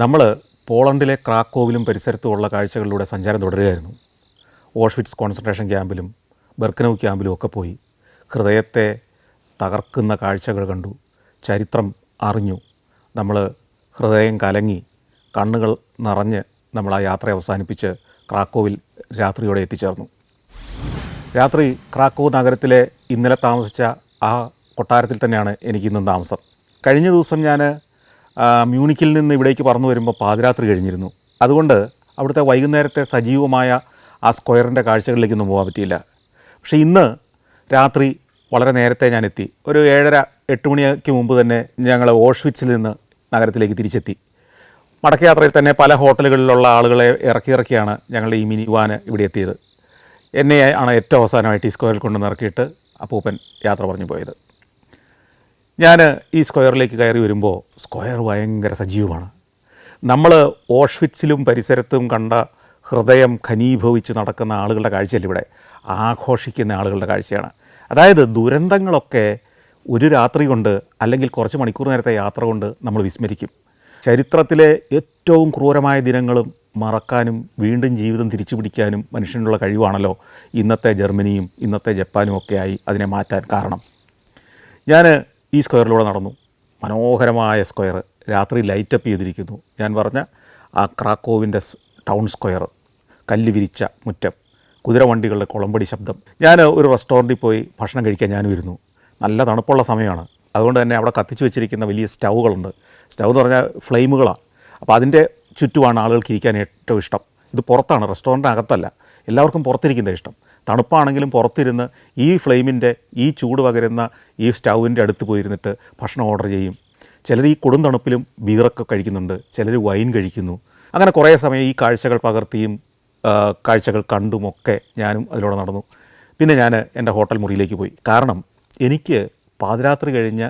നമ്മൾ പോളണ്ടിലെ ക്രാക്കോവിലും പരിസരത്തുമുള്ള കാഴ്ചകളിലൂടെ സഞ്ചാരം തുടരുകയായിരുന്നു. Auschwitz concentration ക്യാമ്പിലും ബെർക്കനൗ ക്യാമ്പിലും ഒക്കെ പോയി ഹൃദയത്തെ തകർക്കുന്ന കാഴ്ചകൾ കണ്ടു, ചരിത്രം അറിഞ്ഞു. നമ്മൾ ഹൃദയം കലങ്ങി, കണ്ണുകൾ നിറഞ്ഞ് നമ്മൾ ആ യാത്ര അവസാനിപ്പിച്ച് ക്രാക്കോവിൽ രാത്രിയോടെ എത്തിച്ചേർന്നു. രാത്രി ക്രാക്കോവ് നഗരത്തിലെ ഇന്നലെ താമസിച്ച ആ കൊട്ടാരത്തിൽ തന്നെയാണ് എനിക്കിന്നും താമസം. കഴിഞ്ഞ ദിവസം ഞാൻ മ്യൂണിക്കിൽ നിന്ന് ഇവിടേക്ക് പറന്നു വരുമ്പോൾ പാതിരാത്രി കഴിഞ്ഞിരുന്നു. അതുകൊണ്ട് അവിടുത്തെ വൈകുന്നേരത്തെ സജീവമായ ആ സ്ക്വയറിൻ്റെ കാഴ്ചകളിലേക്കൊന്നും പോകാൻ പറ്റിയില്ല. പക്ഷേ ഇന്ന് രാത്രി വളരെ നേരത്തെ ഞാൻ എത്തി. ഒരു 7:30-8 മണിക്ക് മുമ്പ് തന്നെ ഞങ്ങൾ ഓഷ്വിറ്റ്സിൽ നിന്ന് നഗരത്തിലേക്ക് തിരിച്ചെത്തി. മടക്കയാത്രയിൽ തന്നെ പല ഹോട്ടലുകളിലുള്ള ആളുകളെ ഇറക്കിയാണ് ഞങ്ങളുടെ ഈ മിനി വാന് ഇവിടെ എത്തിയത്. എന്നെ ആണ് ഏറ്റവും അവസാനമായിട്ട് ഈ സ്ക്വയറിൽ കൊണ്ട് നിറക്കിയിട്ട് അപ്പൂപ്പൻ യാത്ര പറഞ്ഞു പോയത്. ഞാൻ ഈ സ്ക്വയറിലേക്ക് കയറി വരുമ്പോൾ സ്ക്വയർ ഭയങ്കര സജീവമാണ്. നമ്മൾ ഓഷ്വിറ്റ്സിലും പരിസരത്തും കണ്ട ഹൃദയം ഘനീഭവിച്ച് നടക്കുന്ന ആളുകളുടെ കാഴ്ചയല്ല, ഇവിടെ ആഘോഷിക്കുന്ന ആളുകളുടെ കാഴ്ചയാണ്. അതായത് ദുരന്തങ്ങളൊക്കെ ഒരു രാത്രി കൊണ്ട് അല്ലെങ്കിൽ കുറച്ച് മണിക്കൂർ നേരത്തെ യാത്ര കൊണ്ട് നമ്മൾ വിസ്മരിക്കും. ചരിത്രത്തിലെ ഏറ്റവും ക്രൂരമായ ദിനങ്ങളും മറക്കാനും വീണ്ടും ജീവിതം തിരിച്ചു പിടിക്കാനും മനുഷ്യനുള്ള കഴിവാണല്ലോ ഇന്നത്തെ ജർമ്മനിയും ഇന്നത്തെ ജപ്പാനും ഒക്കെയായി അതിനെ മാറ്റാൻ കാരണം. ഞാൻ ഈ സ്ക്വയറിലൂടെ നടന്നു. മനോഹരമായ സ്ക്വയർ, രാത്രി ലൈറ്റപ്പ് ചെയ്തിരിക്കുന്നു. ഞാൻ പറഞ്ഞ ആ ക്രാക്കോവിൻ്റെ ടൗൺ സ്ക്വയർ, കല്ല് വിരിച്ച മുറ്റം, കുതിരവണ്ടികളുടെ കുളമ്പടി ശബ്ദം. ഞാൻ ഒരു റെസ്റ്റോറൻറ്റിൽ പോയി ഭക്ഷണം കഴിക്കാൻ ഞാൻ വരുന്നു. നല്ല തണുപ്പുള്ള സമയമാണ്. അതുകൊണ്ട് തന്നെ അവിടെ കത്തിച്ച് വെച്ചിരിക്കുന്ന വലിയ സ്റ്റൗകളുണ്ട്. സ്റ്റൗ എന്ന് പറഞ്ഞാൽ ഫ്ലെയിമുകളാണ്. അപ്പോൾ അതിൻ്റെ ചുറ്റുമാണ് ആളുകൾക്ക് ഇരിക്കാൻ ഏറ്റവും ഇഷ്ടം. ഇത് പുറത്താണ്, റെസ്റ്റോറൻറ്റിനകത്തല്ല. എല്ലാവർക്കും പുറത്തിരിക്കുന്നത് ഇഷ്ടം. തണുപ്പാണെങ്കിലും പുറത്തിരുന്ന് ഈ ഫ്ലെയിമിൻ്റെ ഈ ചൂട് പകരുന്ന ഈ സ്റ്റൗവിൻ്റെ അടുത്ത് പോയിരുന്നിട്ട് ഭക്ഷണം ഓർഡർ ചെയ്യും. ചിലർ ഈ കൊടും തണുപ്പിലും ബീറൊക്കെ കഴിക്കുന്നുണ്ട്, ചിലർ വൈൻ കഴിക്കുന്നു. അങ്ങനെ കുറേ സമയം ഈ കാഴ്ചകൾ പകർത്തിയും കാഴ്ചകൾ കണ്ടുമൊക്കെ ഞാനും അതിലൂടെ നടന്നു. പിന്നെ ഞാൻ എൻ്റെ ഹോട്ടൽ മുറിയിലേക്ക് പോയി. കാരണം എനിക്ക് പാതിരാത്രി കഴിഞ്ഞ്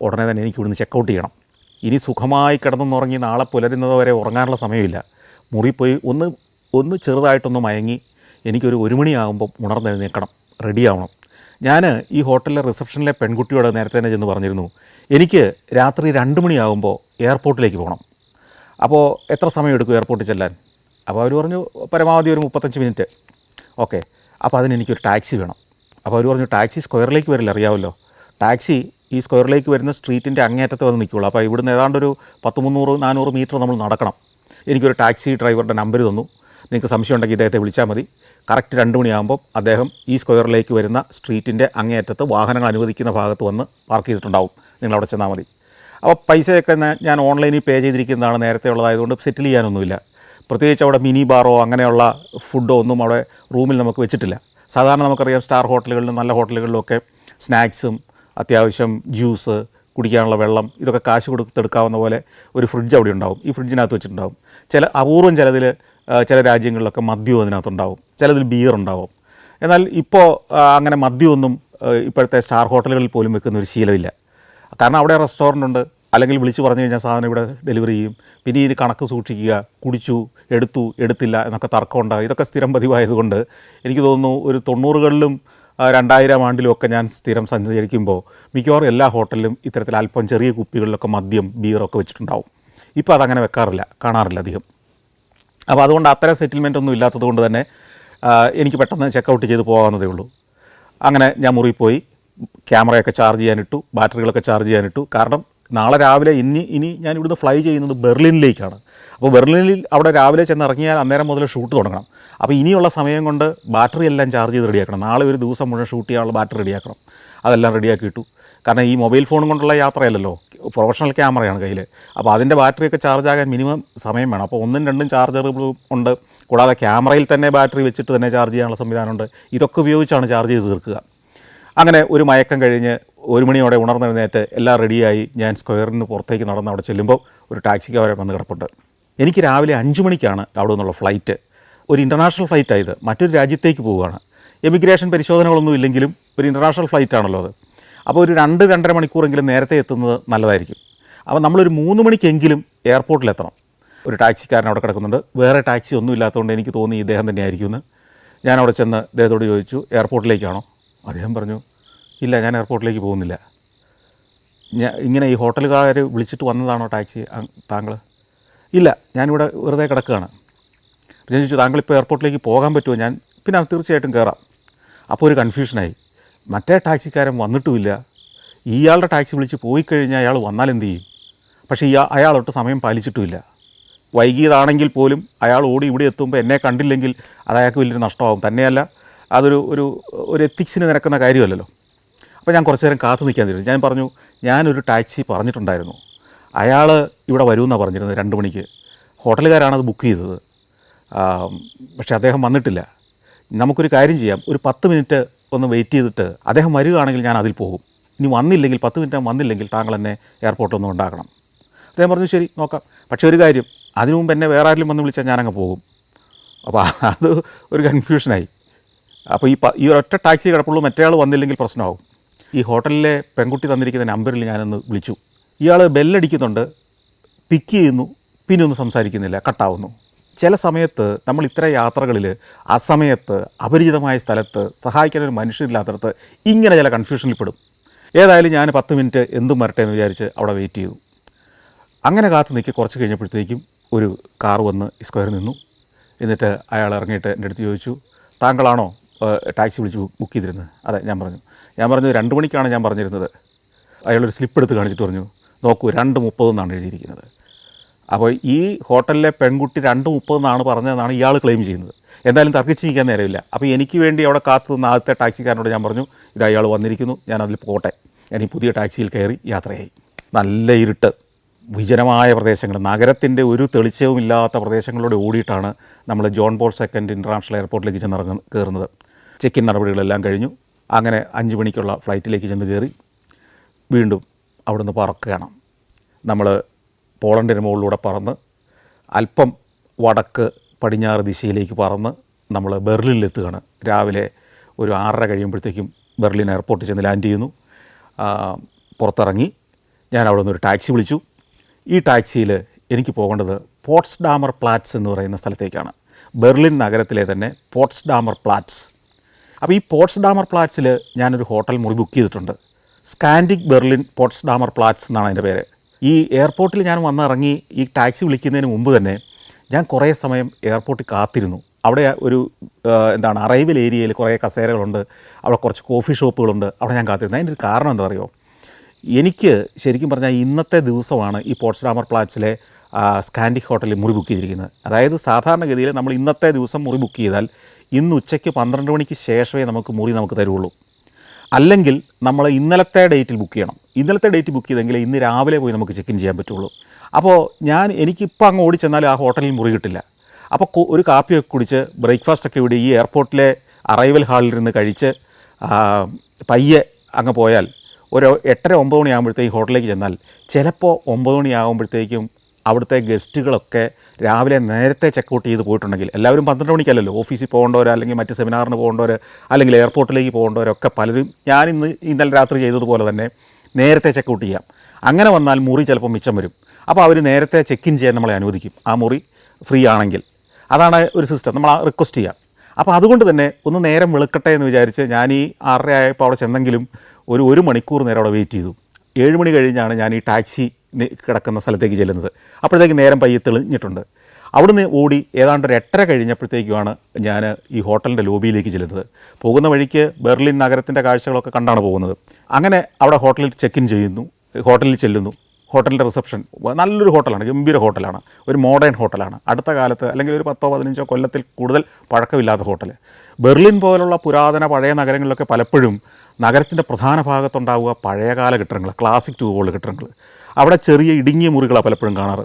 ഉടനെ തന്നെ എനിക്ക് ഇവിടുന്ന് ചെക്കൗട്ട് ചെയ്യണം. ഇനി സുഖമായി കിടന്നുറങ്ങി നാളെ പുലരുന്നത് വരെ ഉറങ്ങാനുള്ള സമയമില്ല. മുറി പോയി ഒന്ന് ചെറുതായിട്ടൊന്ന് മയങ്ങി എനിക്കൊരു 1 മണിയാകുമ്പോൾ ഉണർന്നെഴുന്നേൽക്കണം, റെഡിയാവണം. ഞാൻ ഈ ഹോട്ടലിലെ റിസപ്ഷനിലെ പെൺകുട്ടിയോട് നേരത്തെ തന്നെ ചെന്ന് പറഞ്ഞിരുന്നു, എനിക്ക് രാത്രി 2 മണിയാകുമ്പോൾ എയർപോർട്ടിലേക്ക് പോകണം. അപ്പോൾ എത്ര സമയം എടുക്കും എയർപോർട്ടിൽ ചെല്ലാൻ? അപ്പോൾ അവർ പറഞ്ഞു പരമാവധി ഒരു 35 മിനിറ്റ്. ഓക്കെ, അപ്പോൾ അതിനെനിക്കൊരു ടാക്സി വേണം. അപ്പോൾ അവർ പറഞ്ഞു ടാക്സി സ്ക്വയറിലേക്ക് വരില്ല, അറിയാമല്ലോ. ടാക്സി ഈ സ്ക്വയറിലേക്ക് വരുന്ന സ്ട്രീറ്റിൻ്റെ അങ്ങേറ്റത്ത് വന്ന് നിൽക്കുകയുള്ളൂ. അപ്പോൾ ഇവിടുന്ന് ഏതാണ്ടൊരു 300-400 മീറ്റർ നമ്മൾ നടക്കണം. എനിക്കൊരു ടാക്സി ഡ്രൈവറുടെ നമ്പർ തന്നു. നിങ്ങൾക്ക് സംശയം ഉണ്ടെങ്കിൽ ഇദ്ദേഹത്തെ വിളിച്ചാൽ മതി. കറക്റ്റ് 2 മണിയാകുമ്പോൾ അദ്ദേഹം ഈ സ്ക്വയറിലേക്ക് വരുന്ന സ്ട്രീറ്റിൻ്റെ അങ്ങേയറ്റത്ത് വാഹനങ്ങൾ അനുവദിക്കുന്ന ഭാഗത്ത് വന്ന് പാർക്ക് ചെയ്തിട്ടുണ്ടാവും. നിങ്ങളവിടെ ചെന്നാൽ മതി. അപ്പോൾ പൈസയൊക്കെ ഞാൻ ഓൺലൈനിൽ പേ ചെയ്തിരിക്കുന്നതാണ്, നേരത്തെ ഉള്ളതായതുകൊണ്ട് സെറ്റിൽ ചെയ്യാനൊന്നുമില്ല. പ്രത്യേകിച്ച് അവിടെ മിനി ബാറോ അങ്ങനെയുള്ള ഫുഡോ ഒന്നും അവിടെ റൂമിൽ നമുക്ക് വെച്ചിട്ടില്ല. സാധാരണ നമുക്കറിയാം സ്റ്റാർ ഹോട്ടലുകളിലും നല്ല ഹോട്ടലുകളിലൊക്കെ സ്നാക്സും അത്യാവശ്യം ജ്യൂസ്, കുടിക്കാനുള്ള വെള്ളം, ഇതൊക്കെ കാശ് കൊടുത്തെടുക്കാവുന്ന പോലെ ഒരു ഫ്രിഡ്ജ് അവിടെ ഉണ്ടാവും. ഈ ഫ്രിഡ്ജിനകത്ത് വെച്ചിട്ടുണ്ടാവും. അപൂർവം ചില രാജ്യങ്ങളിലൊക്കെ മദ്യം അതിനകത്തുണ്ടാവും, ചിലതിൽ ബിയർ ഉണ്ടാവും. എന്നാൽ ഇപ്പോൾ അങ്ങനെ മദ്യമൊന്നും ഇപ്പോഴത്തെ സ്റ്റാർ ഹോട്ടലുകളിൽ പോലും വെക്കുന്ന ഒരു ശീലമില്ല. കാരണം അവിടെ റെസ്റ്റോറൻ്റ് ഉണ്ട്, അല്ലെങ്കിൽ വിളിച്ച് പറഞ്ഞു കഴിഞ്ഞാൽ സാധനം ഇവിടെ ഡെലിവറി ചെയ്യും. പിന്നെ ഇത് കണക്ക് സൂക്ഷിക്കുക, കുടിച്ചു, എടുത്തില്ല എന്നൊക്കെ തർക്കമുണ്ടാകും. ഇതൊക്കെ സ്ഥിരം പതിവായതുകൊണ്ട് എനിക്ക് തോന്നുന്നു ഒരു 90കളിലും 2000 ആണ്ടിലും ഒക്കെ ഞാൻ സ്ഥിരം സഞ്ചരിക്കുമ്പോൾ മിക്കവാറും എല്ലാ ഹോട്ടലിലും ഇത്തരത്തിൽ അല്പം ചെറിയ കുപ്പികളിലൊക്കെ മദ്യം, ബിയറൊക്കെ വെച്ചിട്ടുണ്ടാവും. ഇപ്പോൾ അതങ്ങനെ കാണാറില്ല അധികം. അപ്പോൾ അതുകൊണ്ട് അത്തരം സെറ്റിൽമെൻ്റ് ഒന്നും ഇല്ലാത്തത് കൊണ്ട് തന്നെ എനിക്ക് പെട്ടെന്ന് ചെക്കൗട്ട് ചെയ്ത് പോകാവുന്നതേ ഉള്ളൂ. അങ്ങനെ ഞാൻ മുറിയിൽ പോയി ക്യാമറയൊക്കെ ചാർജ് ചെയ്യാനിട്ടു, ബാറ്ററികളൊക്കെ ചാർജ് ചെയ്യാനിട്ടു. കാരണം നാളെ രാവിലെ ഇനി ഞാൻ ഇവിടുന്ന് ഫ്ലൈ ചെയ്യുന്നത് ബെർലിനിലേക്കാണ്. അപ്പോൾ ബെർലിനിൽ അവിടെ രാവിലെ ചെന്നിറങ്ങിയാൽ അന്നേരം മുതൽ ഷൂട്ട് തുടങ്ങണം. അപ്പോൾ ഇനിയുള്ള സമയം കൊണ്ട് ബാറ്ററി എല്ലാം ചാർജ് ചെയ്ത് റെഡിയാക്കണം. നാളെ ഒരു ദിവസം മുഴുവൻ ഷൂട്ട് ചെയ്യാനുള്ള ബാറ്ററി റെഡിയാക്കണം. അതെല്ലാം റെഡിയാക്കിയിട്ടു. കാരണം ഈ മൊബൈൽ ഫോണും കൊണ്ടുള്ള യാത്രയല്ലല്ലോ, പ്രൊഫഷണൽ ക്യാമറയാണ് കയ്യിൽ. അപ്പോൾ അതിൻ്റെ ബാറ്ററിയൊക്കെ ചാർജ് ആകാൻ മിനിമം സമയം വേണം. അപ്പോൾ 1-2 ചാർജറുകളും ഉണ്ട്. കൂടാതെ ക്യാമറയിൽ തന്നെ ബാറ്ററി വെച്ചിട്ട് തന്നെ ചാർജ് ചെയ്യാനുള്ള സംവിധാനമുണ്ട്. ഇതൊക്കെ ഉപയോഗിച്ചാണ് ചാർജ് ചെയ്ത് തീർക്കുക. അങ്ങനെ ഒരു മയക്കം കഴിഞ്ഞ് 1 മണിയോടെ ഉണർന്നെഴുന്നേറ്റ് എല്ലാം റെഡിയായി ഞാൻ സ്ക്വയറിന് പുറത്തേക്ക് നടന്ന് അവിടെ ചെല്ലുമ്പോൾ ഒരു ടാക്സിക്ക് അവരെ വന്ന് കിടപ്പുണ്ട്. എനിക്ക് രാവിലെ 5 മണിക്കാണ് അവിടെ നിന്നുള്ള ഫ്ലൈറ്റ്. ഒരു ഇൻ്റർനാഷണൽ ഫ്ലൈറ്റായത്, മറ്റൊരു രാജ്യത്തേക്ക് പോവുകയാണ്. എമിഗ്രേഷൻ പരിശോധനകളൊന്നും ഇല്ലെങ്കിലും ഒരു ഇൻ്റർനാഷണൽ ഫ്ലൈറ്റാണല്ലോ അത്. അപ്പോൾ ഒരു 2-2.5 മണിക്കൂറെങ്കിലും നേരത്തെ എത്തുന്നത് നല്ലതായിരിക്കും. അപ്പോൾ നമ്മളൊരു 3 മണിക്കെങ്കിലും എയർപോർട്ടിലെത്തണം. ഒരു ടാക്സിക്കാരൻ അവിടെ കിടക്കുന്നുണ്ട്. വേറെ ടാക്സി ഒന്നും ഇല്ലാത്തതുകൊണ്ട് എനിക്ക് തോന്നി ഇദ്ദേഹം തന്നെയായിരിക്കുമെന്ന്. ഞാൻ അവിടെ ചെന്ന് അദ്ദേഹത്തോട് ചോദിച്ചു, എയർപോർട്ടിലേക്കാണോ? അദ്ദേഹം പറഞ്ഞു, ഇല്ല, ഞാൻ എയർപോർട്ടിലേക്ക് പോകുന്നില്ല. ഇങ്ങനെ ഈ ഹോട്ടലുകാർ വിളിച്ചിട്ട് വന്നതാണോ ടാക്സി താങ്കൾ? ഇല്ല, ഞാനിവിടെ വെറുതെ കിടക്കുകയാണ്. ഞാൻ ചോദിച്ചു താങ്കളിപ്പോൾ എയർപോർട്ടിലേക്ക് പോകാൻ പറ്റുമോ? ഞാൻ പിന്നെ തീർച്ചയായിട്ടും കയറാം. അപ്പോൾ ഒരു കൺഫ്യൂഷനായി. മറ്റേ ടാക്സിക്കാരൻ വന്നിട്ടുമില്ല. ഇയാളുടെ ടാക്സി വിളിച്ച് പോയി കഴിഞ്ഞാൽ അയാൾ വന്നാൽ എന്ത് ചെയ്യും? പക്ഷേ അയാളൊട്ട് സമയം പാലിച്ചിട്ടുമില്ല. വൈകിയതാണെങ്കിൽ പോലും അയാൾ ഓടി ഇവിടെ എത്തുമ്പോൾ എന്നെ കണ്ടില്ലെങ്കിൽ അത് അയാൾക്ക് വലിയൊരു നഷ്ടമാകും. തന്നെയല്ല അതൊരു ഒരു ഒരു എത്തിക്സിന് നിരക്കുന്ന കാര്യമല്ലല്ലോ. അപ്പോൾ ഞാൻ കുറച്ച് നേരം കാത്തു നിൽക്കാൻ തരും. ഞാൻ പറഞ്ഞു ഞാനൊരു ടാക്സി പറഞ്ഞിട്ടുണ്ടായിരുന്നു, അയാൾ ഇവിടെ വരുമെന്നാണ് പറഞ്ഞിരുന്നത് 2 മണിക്ക്. ഹോട്ടലുകാരാണത് ബുക്ക് ചെയ്തത്. പക്ഷേ അദ്ദേഹം വന്നിട്ടില്ല. നമുക്കൊരു കാര്യം ചെയ്യാം, ഒരു 10 മിനിറ്റ് ഒന്ന് വെയിറ്റ് ചെയ്തിട്ട് അദ്ദേഹം വരികയാണെങ്കിൽ ഞാൻ അതിൽ പോകും. ഇനി വന്നില്ലെങ്കിൽ 10 മിനിറ്റ് വന്നില്ലെങ്കിൽ താങ്കൾ എന്നെ എയർപോർട്ടൊന്നും ഉണ്ടാക്കണം. അദ്ദേഹം പറഞ്ഞു ശരി നോക്കാം. പക്ഷേ ഒരു കാര്യം, അതിനു മുമ്പ് എന്നെ വേറെ ആരെങ്കിലും വന്ന് വിളിച്ചാൽ ഞാനങ്ങ് പോകും. അപ്പോൾ അത് ഒരു കൺഫ്യൂഷനായി. അപ്പോൾ ഈ ഒരൊറ്റ ടാക്സി കിടപ്പുള്ളൂ, മറ്റേ ആൾ വന്നില്ലെങ്കിൽ പ്രശ്നമാകും. ഈ ഹോട്ടലിലെ പെൺകുട്ടി തന്നിരിക്കുന്ന നമ്പറിൽ ഞാനൊന്ന് വിളിച്ചു. ഇയാൾ ബെല്ലടിക്കുന്നുണ്ട്, പിക്ക് ചെയ്യുന്നു, പിന്നെ ഒന്നും സംസാരിക്കുന്നില്ല, കട്ടാവുന്നു. ചില സമയത്ത് നമ്മൾ ഇത്തരം യാത്രകളിൽ ആ സമയത്ത് അപരിചിതമായ സ്ഥലത്ത് സഹായിക്കാനൊരു മനുഷ്യരില്ലാത്തടത്ത് ഇങ്ങനെ ചില കൺഫ്യൂഷനിൽ പെടും. ഏതായാലും ഞാൻ 10 മിനിറ്റ് എന്തും വരട്ടെ എന്ന് വിചാരിച്ച് അവിടെ വെയിറ്റ് ചെയ്തു. അങ്ങനെ കാത്തു നിൽക്കി കുറച്ച് കഴിഞ്ഞപ്പോഴത്തേക്കും ഒരു കാർ വന്ന് സ്ക്വയറിൽ നിന്നു. എന്നിട്ട് അയാൾ ഇറങ്ങിയിട്ട് എൻ്റെ അടുത്ത് ചോദിച്ചു, താങ്കളാണോ ടാക്സി വിളിച്ച് ബുക്ക് ചെയ്തിരുന്നത്? അതെ, ഞാൻ പറഞ്ഞു 2 മണിക്കാണ് ഞാൻ പറഞ്ഞിരുന്നത്. അയാളൊരു സ്ലിപ്പ് എടുത്ത് കാണിച്ചിട്ട് പറഞ്ഞു, നോക്കൂ 2:30 എന്നാണ് എഴുതിയിരിക്കുന്നത്. അപ്പോൾ ഈ ഹോട്ടലിലെ പെൺകുട്ടി 2:30 എന്നാണ് പറഞ്ഞതെന്നാണ് ഇയാൾ ക്ലെയിം ചെയ്യുന്നത്. എന്തായാലും തർക്കിച്ച് നിൽക്കാൻ നേരമില്ല. അപ്പോൾ എനിക്ക് വേണ്ടി അവിടെ കാത്തു നിന്ന ആദ്യത്തെ ടാക്സിക്കാരനോട് ഞാൻ പറഞ്ഞു, ഇത് അയാൾ വന്നിരിക്കുന്നു, ഞാനതിൽ പോട്ടെ. ഞാൻ ഈ പുതിയ ടാക്സിയിൽ കയറി യാത്രയായി. നല്ല ഇരുട്ട്, വിജനമായ പ്രദേശങ്ങൾ, നഗരത്തിൻ്റെ ഒരു തെളിച്ചവുമില്ലാത്ത പ്രദേശങ്ങളിലൂടെ ഓടിയിട്ടാണ് നമ്മൾ ജോൺ പോൾ II ഇൻ്റർനാഷണൽ എയർപോർട്ടിലേക്ക് കയറുന്നത്. ചെക്ക് ഇൻ നടപടികളെല്ലാം കഴിഞ്ഞു. അങ്ങനെ 5 മണിക്കുള്ള ഫ്ലൈറ്റിലേക്ക് ചെന്ന് കയറി വീണ്ടും അവിടുന്ന് പറക്കുകയാണ്. നമ്മൾ പോളണ്ടിന് മുകളിലൂടെ പറന്ന് അല്പം വടക്ക് പടിഞ്ഞാറ് ദിശയിലേക്ക് പറന്ന് നമ്മൾ ബെർലിനിലെത്തുകയാണ്. രാവിലെ ഒരു 6:30 കഴിയുമ്പോഴത്തേക്കും ബെർലിൻ എയർപോർട്ടിൽ ചെന്ന് ലാൻഡ് ചെയ്യുന്നു. പുറത്തിറങ്ങി ഞാൻ അവിടെ നിന്ന് ഒരു ടാക്സി വിളിച്ചു. ഈ ടാക്സിയിൽ എനിക്ക് പോകേണ്ടത് പോട്സ്ഡാമർ പ്ലാറ്റ്സ് എന്ന് പറയുന്ന സ്ഥലത്തേക്കാണ്. ബെർലിൻ നഗരത്തിലെ തന്നെ പോട്സ്ഡാമർ പ്ലാറ്റ്സ്. അപ്പോൾ ഈ പോട്സ്ഡാമർ പ്ലാറ്റ്സിൽ ഞാനൊരു ഹോട്ടൽ മുറി ബുക്ക് ചെയ്തിട്ടുണ്ട്. സ്കാൻഡിക് ബെർലിൻ പോട്സ്ഡാമർ പ്ലാറ്റ്സ് എന്നാണ് അതിൻ്റെ പേര്. ഈ എയർപോർട്ടിൽ ഞാൻ വന്നിറങ്ങി ഈ ടാക്സി വിളിക്കുന്നതിന് മുമ്പ് തന്നെ ഞാൻ കുറേ സമയം എയർപോർട്ടിൽ കാത്തിരുന്നു. അവിടെ ഒരു അറൈവൽ ഏരിയയിൽ കുറേ കസേരകളുണ്ട്, അവിടെ കുറച്ച് കോഫി ഷോപ്പുകളുണ്ട്, അവിടെ ഞാൻ കാത്തിരുന്നു. അതിൻ്റെ ഒരു കാരണം എന്താ പറയുമോ, എനിക്ക് ശരിക്കും പറഞ്ഞാൽ ഇന്നത്തെ ദിവസമാണ് ഈ പോട്സ്ഡാമർ പ്ലാറ്റ്സിലെ സ്കാൻഡിക് ഹോട്ടലിൽ മുറി ബുക്ക് ചെയ്തിരിക്കുന്നത്. അതായത് സാധാരണഗതിയിൽ നമ്മൾ ഇന്നത്തെ ദിവസം മുറി ബുക്ക് ചെയ്താൽ ഇന്ന് ഉച്ചയ്ക്ക് 12 മണിക്ക് ശേഷമേ നമുക്ക് തരുള്ളൂ. അല്ലെങ്കിൽ നമ്മൾ ഇന്നലത്തെ ഡേറ്റിൽ ബുക്ക് ചെയ്യണം. ഇന്നലത്തെ ഡേറ്റ് ബുക്ക് ചെയ്തെങ്കിൽ ഇന്ന് രാവിലെ പോയി നമുക്ക് ചെക്ക് ഇൻ ചെയ്യാൻ പറ്റുള്ളൂ. അപ്പോൾ എനിക്കിപ്പോൾ അങ്ങ് ഓടിച്ചെന്നാൽ ആ ഹോട്ടലിൽ മുറി കിട്ടില്ല. അപ്പോൾ ഒരു കാപ്പിയൊക്കെ കുടിച്ച് ബ്രേക്ക്ഫാസ്റ്റൊക്കെ ഇവിടെ ഈ എയർപോർട്ടിലെ അറൈവൽ ഹാളിലിരുന്ന് കഴിച്ച് പയ്യെ അങ്ങ് പോയാൽ ഒരു 8:30-9 മണിയാകുമ്പോഴത്തേക്ക് ഹോട്ടലിലേക്ക് ചെന്നാൽ ചിലപ്പോൾ 9 മണിയാകുമ്പോഴത്തേക്കും അവിടുത്തെ ഗസ്റ്റുകളൊക്കെ രാവിലെ നേരത്തെ ചെക്കൗട്ട് ചെയ്ത് പോയിട്ടുണ്ടെങ്കിൽ, എല്ലാവരും 12 മണിക്കല്ലല്ലോ, ഓഫീസിൽ പോകേണ്ടവർ അല്ലെങ്കിൽ മറ്റ് സെമിനാറിന് പോകേണ്ടവർ അല്ലെങ്കിൽ എയർപോർട്ടിലേക്ക് പോകേണ്ടവരൊക്കെ പലരും ഇന്നലെ രാത്രി ചെയ്തതുപോലെ തന്നെ നേരത്തെ ചെക്കൗട്ട് ചെയ്യാം. അങ്ങനെ വന്നാൽ മുറി ചിലപ്പോൾ മിച്ചം വരും. അപ്പോൾ അവർ നേരത്തെ ചെക്ക് ഇൻ ചെയ്യാൻ നമ്മളെ അനുവദിക്കും, ആ മുറി ഫ്രീ ആണെങ്കിൽ. അതാണ് ഒരു സിസ്റ്റം, നമ്മൾ റിക്വസ്റ്റ് ചെയ്യാം. അപ്പോൾ അതുകൊണ്ട് തന്നെ ഒന്ന് നേരം വെളുക്കട്ടെ എന്ന് വിചാരിച്ച് ഞാൻ ഈ 6:30 ആയപ്പോൾ അവിടെ ചെന്നെങ്കിലും ഒരു മണിക്കൂർ നേരം അവിടെ വെയിറ്റ് ചെയ്തു. 7 മണി കഴിഞ്ഞാണ് ഞാൻ ഈ ടാക്സി കിടക്കുന്ന സ്ഥലത്തേക്ക് ചെല്ലുന്നത്. അപ്പോഴത്തേക്ക് നേരം പയ്യെ തെളിഞ്ഞിട്ടുണ്ട്. അവിടുന്ന് ഓടി ഏതാണ്ട് ഒരു 8:30 കഴിഞ്ഞപ്പോഴത്തേക്കുമാണ് ഞാൻ ഈ ഹോട്ടലിൻ്റെ ലോബിയിലേക്ക് ചെല്ലുന്നത്. പോകുന്ന വഴിക്ക് ബെർലിൻ നഗരത്തിൻ്റെ കാഴ്ചകളൊക്കെ കണ്ടാണ് പോകുന്നത്. അങ്ങനെ അവിടെ ഹോട്ടലിൽ ചെക്ക് ഇൻ ചെയ്യുന്നു, ഹോട്ടലിൽ ചെല്ലുന്നു. ഹോട്ടലിൻ്റെ റിസപ്ഷൻ നല്ലൊരു ഹോട്ടലാണ്, ഗംഭീര ഹോട്ടലാണ്, ഒരു മോഡേൺ ഹോട്ടലാണ്. അടുത്ത കാലത്ത് അല്ലെങ്കിൽ ഒരു 10-15 കൊല്ലത്തിൽ കൂടുതൽ പഴക്കമില്ലാത്ത ഹോട്ടൽ. ബെർലിൻ പോലുള്ള പുരാതന പഴയ നഗരങ്ങളിലൊക്കെ പലപ്പോഴും നഗരത്തിൻ്റെ പ്രധാന ഭാഗത്തുണ്ടാവുക പഴയകാല കെട്ടിടങ്ങൾ, ക്ലാസിക് ടൂബുള്ള കെട്ടിടങ്ങൾ. അവിടെ ചെറിയ ഇടുങ്ങിയ മുറികളാണ് പലപ്പോഴും കാണാറ്.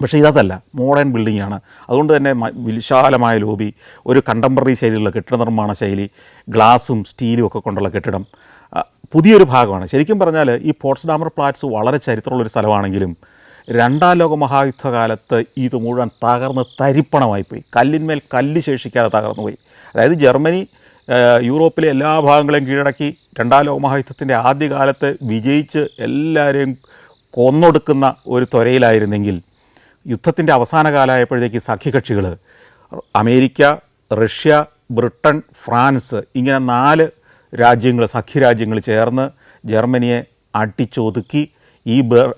പക്ഷേ ഇതല്ല, മോഡേൺ ബിൽഡിങ്ങാണ്. അതുകൊണ്ട് തന്നെ വിശാലമായ ലോബി, ഒരു കണ്ടംപററി ശൈലിയുള്ള കെട്ടിട നിർമ്മാണ ശൈലി, ഗ്ലാസും സ്റ്റീലും ഒക്കെ കൊണ്ടുള്ള കെട്ടിടം, പുതിയൊരു ഭാഗമാണ്. ശരിക്കും പറഞ്ഞാൽ ഈ പോട്സ്ഡാമർ പ്ലാറ്റ്സ് വളരെ ചരിത്രമുള്ളൊരു സ്ഥലമാണെങ്കിലും 2ാം ലോക മഹായുദ്ധകാലത്ത് ഇത് മുഴുവൻ തകർന്ന് തരിപ്പണമായിപ്പോയി. കല്ലിന്മേൽ കല്ല് ശേഷിക്കാതെ തകർന്നുപോയി. അതായത് ജർമ്മനി യൂറോപ്പിലെ എല്ലാ ഭാഗങ്ങളെയും കീഴടക്കി 2ാം ലോക മഹായുദ്ധത്തിൻ്റെ ആദ്യകാലത്ത് വിജയിച്ച് എല്ലാവരെയും കൊന്നൊടുക്കുന്ന ഒരു ത്വരയിലായിരുന്നെങ്കിൽ യുദ്ധത്തിൻ്റെ അവസാന കാലമായപ്പോഴത്തേക്ക് സഖ്യകക്ഷികൾ അമേരിക്ക, റഷ്യ, ബ്രിട്ടൻ, ഫ്രാൻസ് ഇങ്ങനെ 4 രാജ്യങ്ങൾ, സഖ്യരാജ്യങ്ങൾ ചേർന്ന് ജർമ്മനിയെ അടിച്ചൊതുക്കി ഈ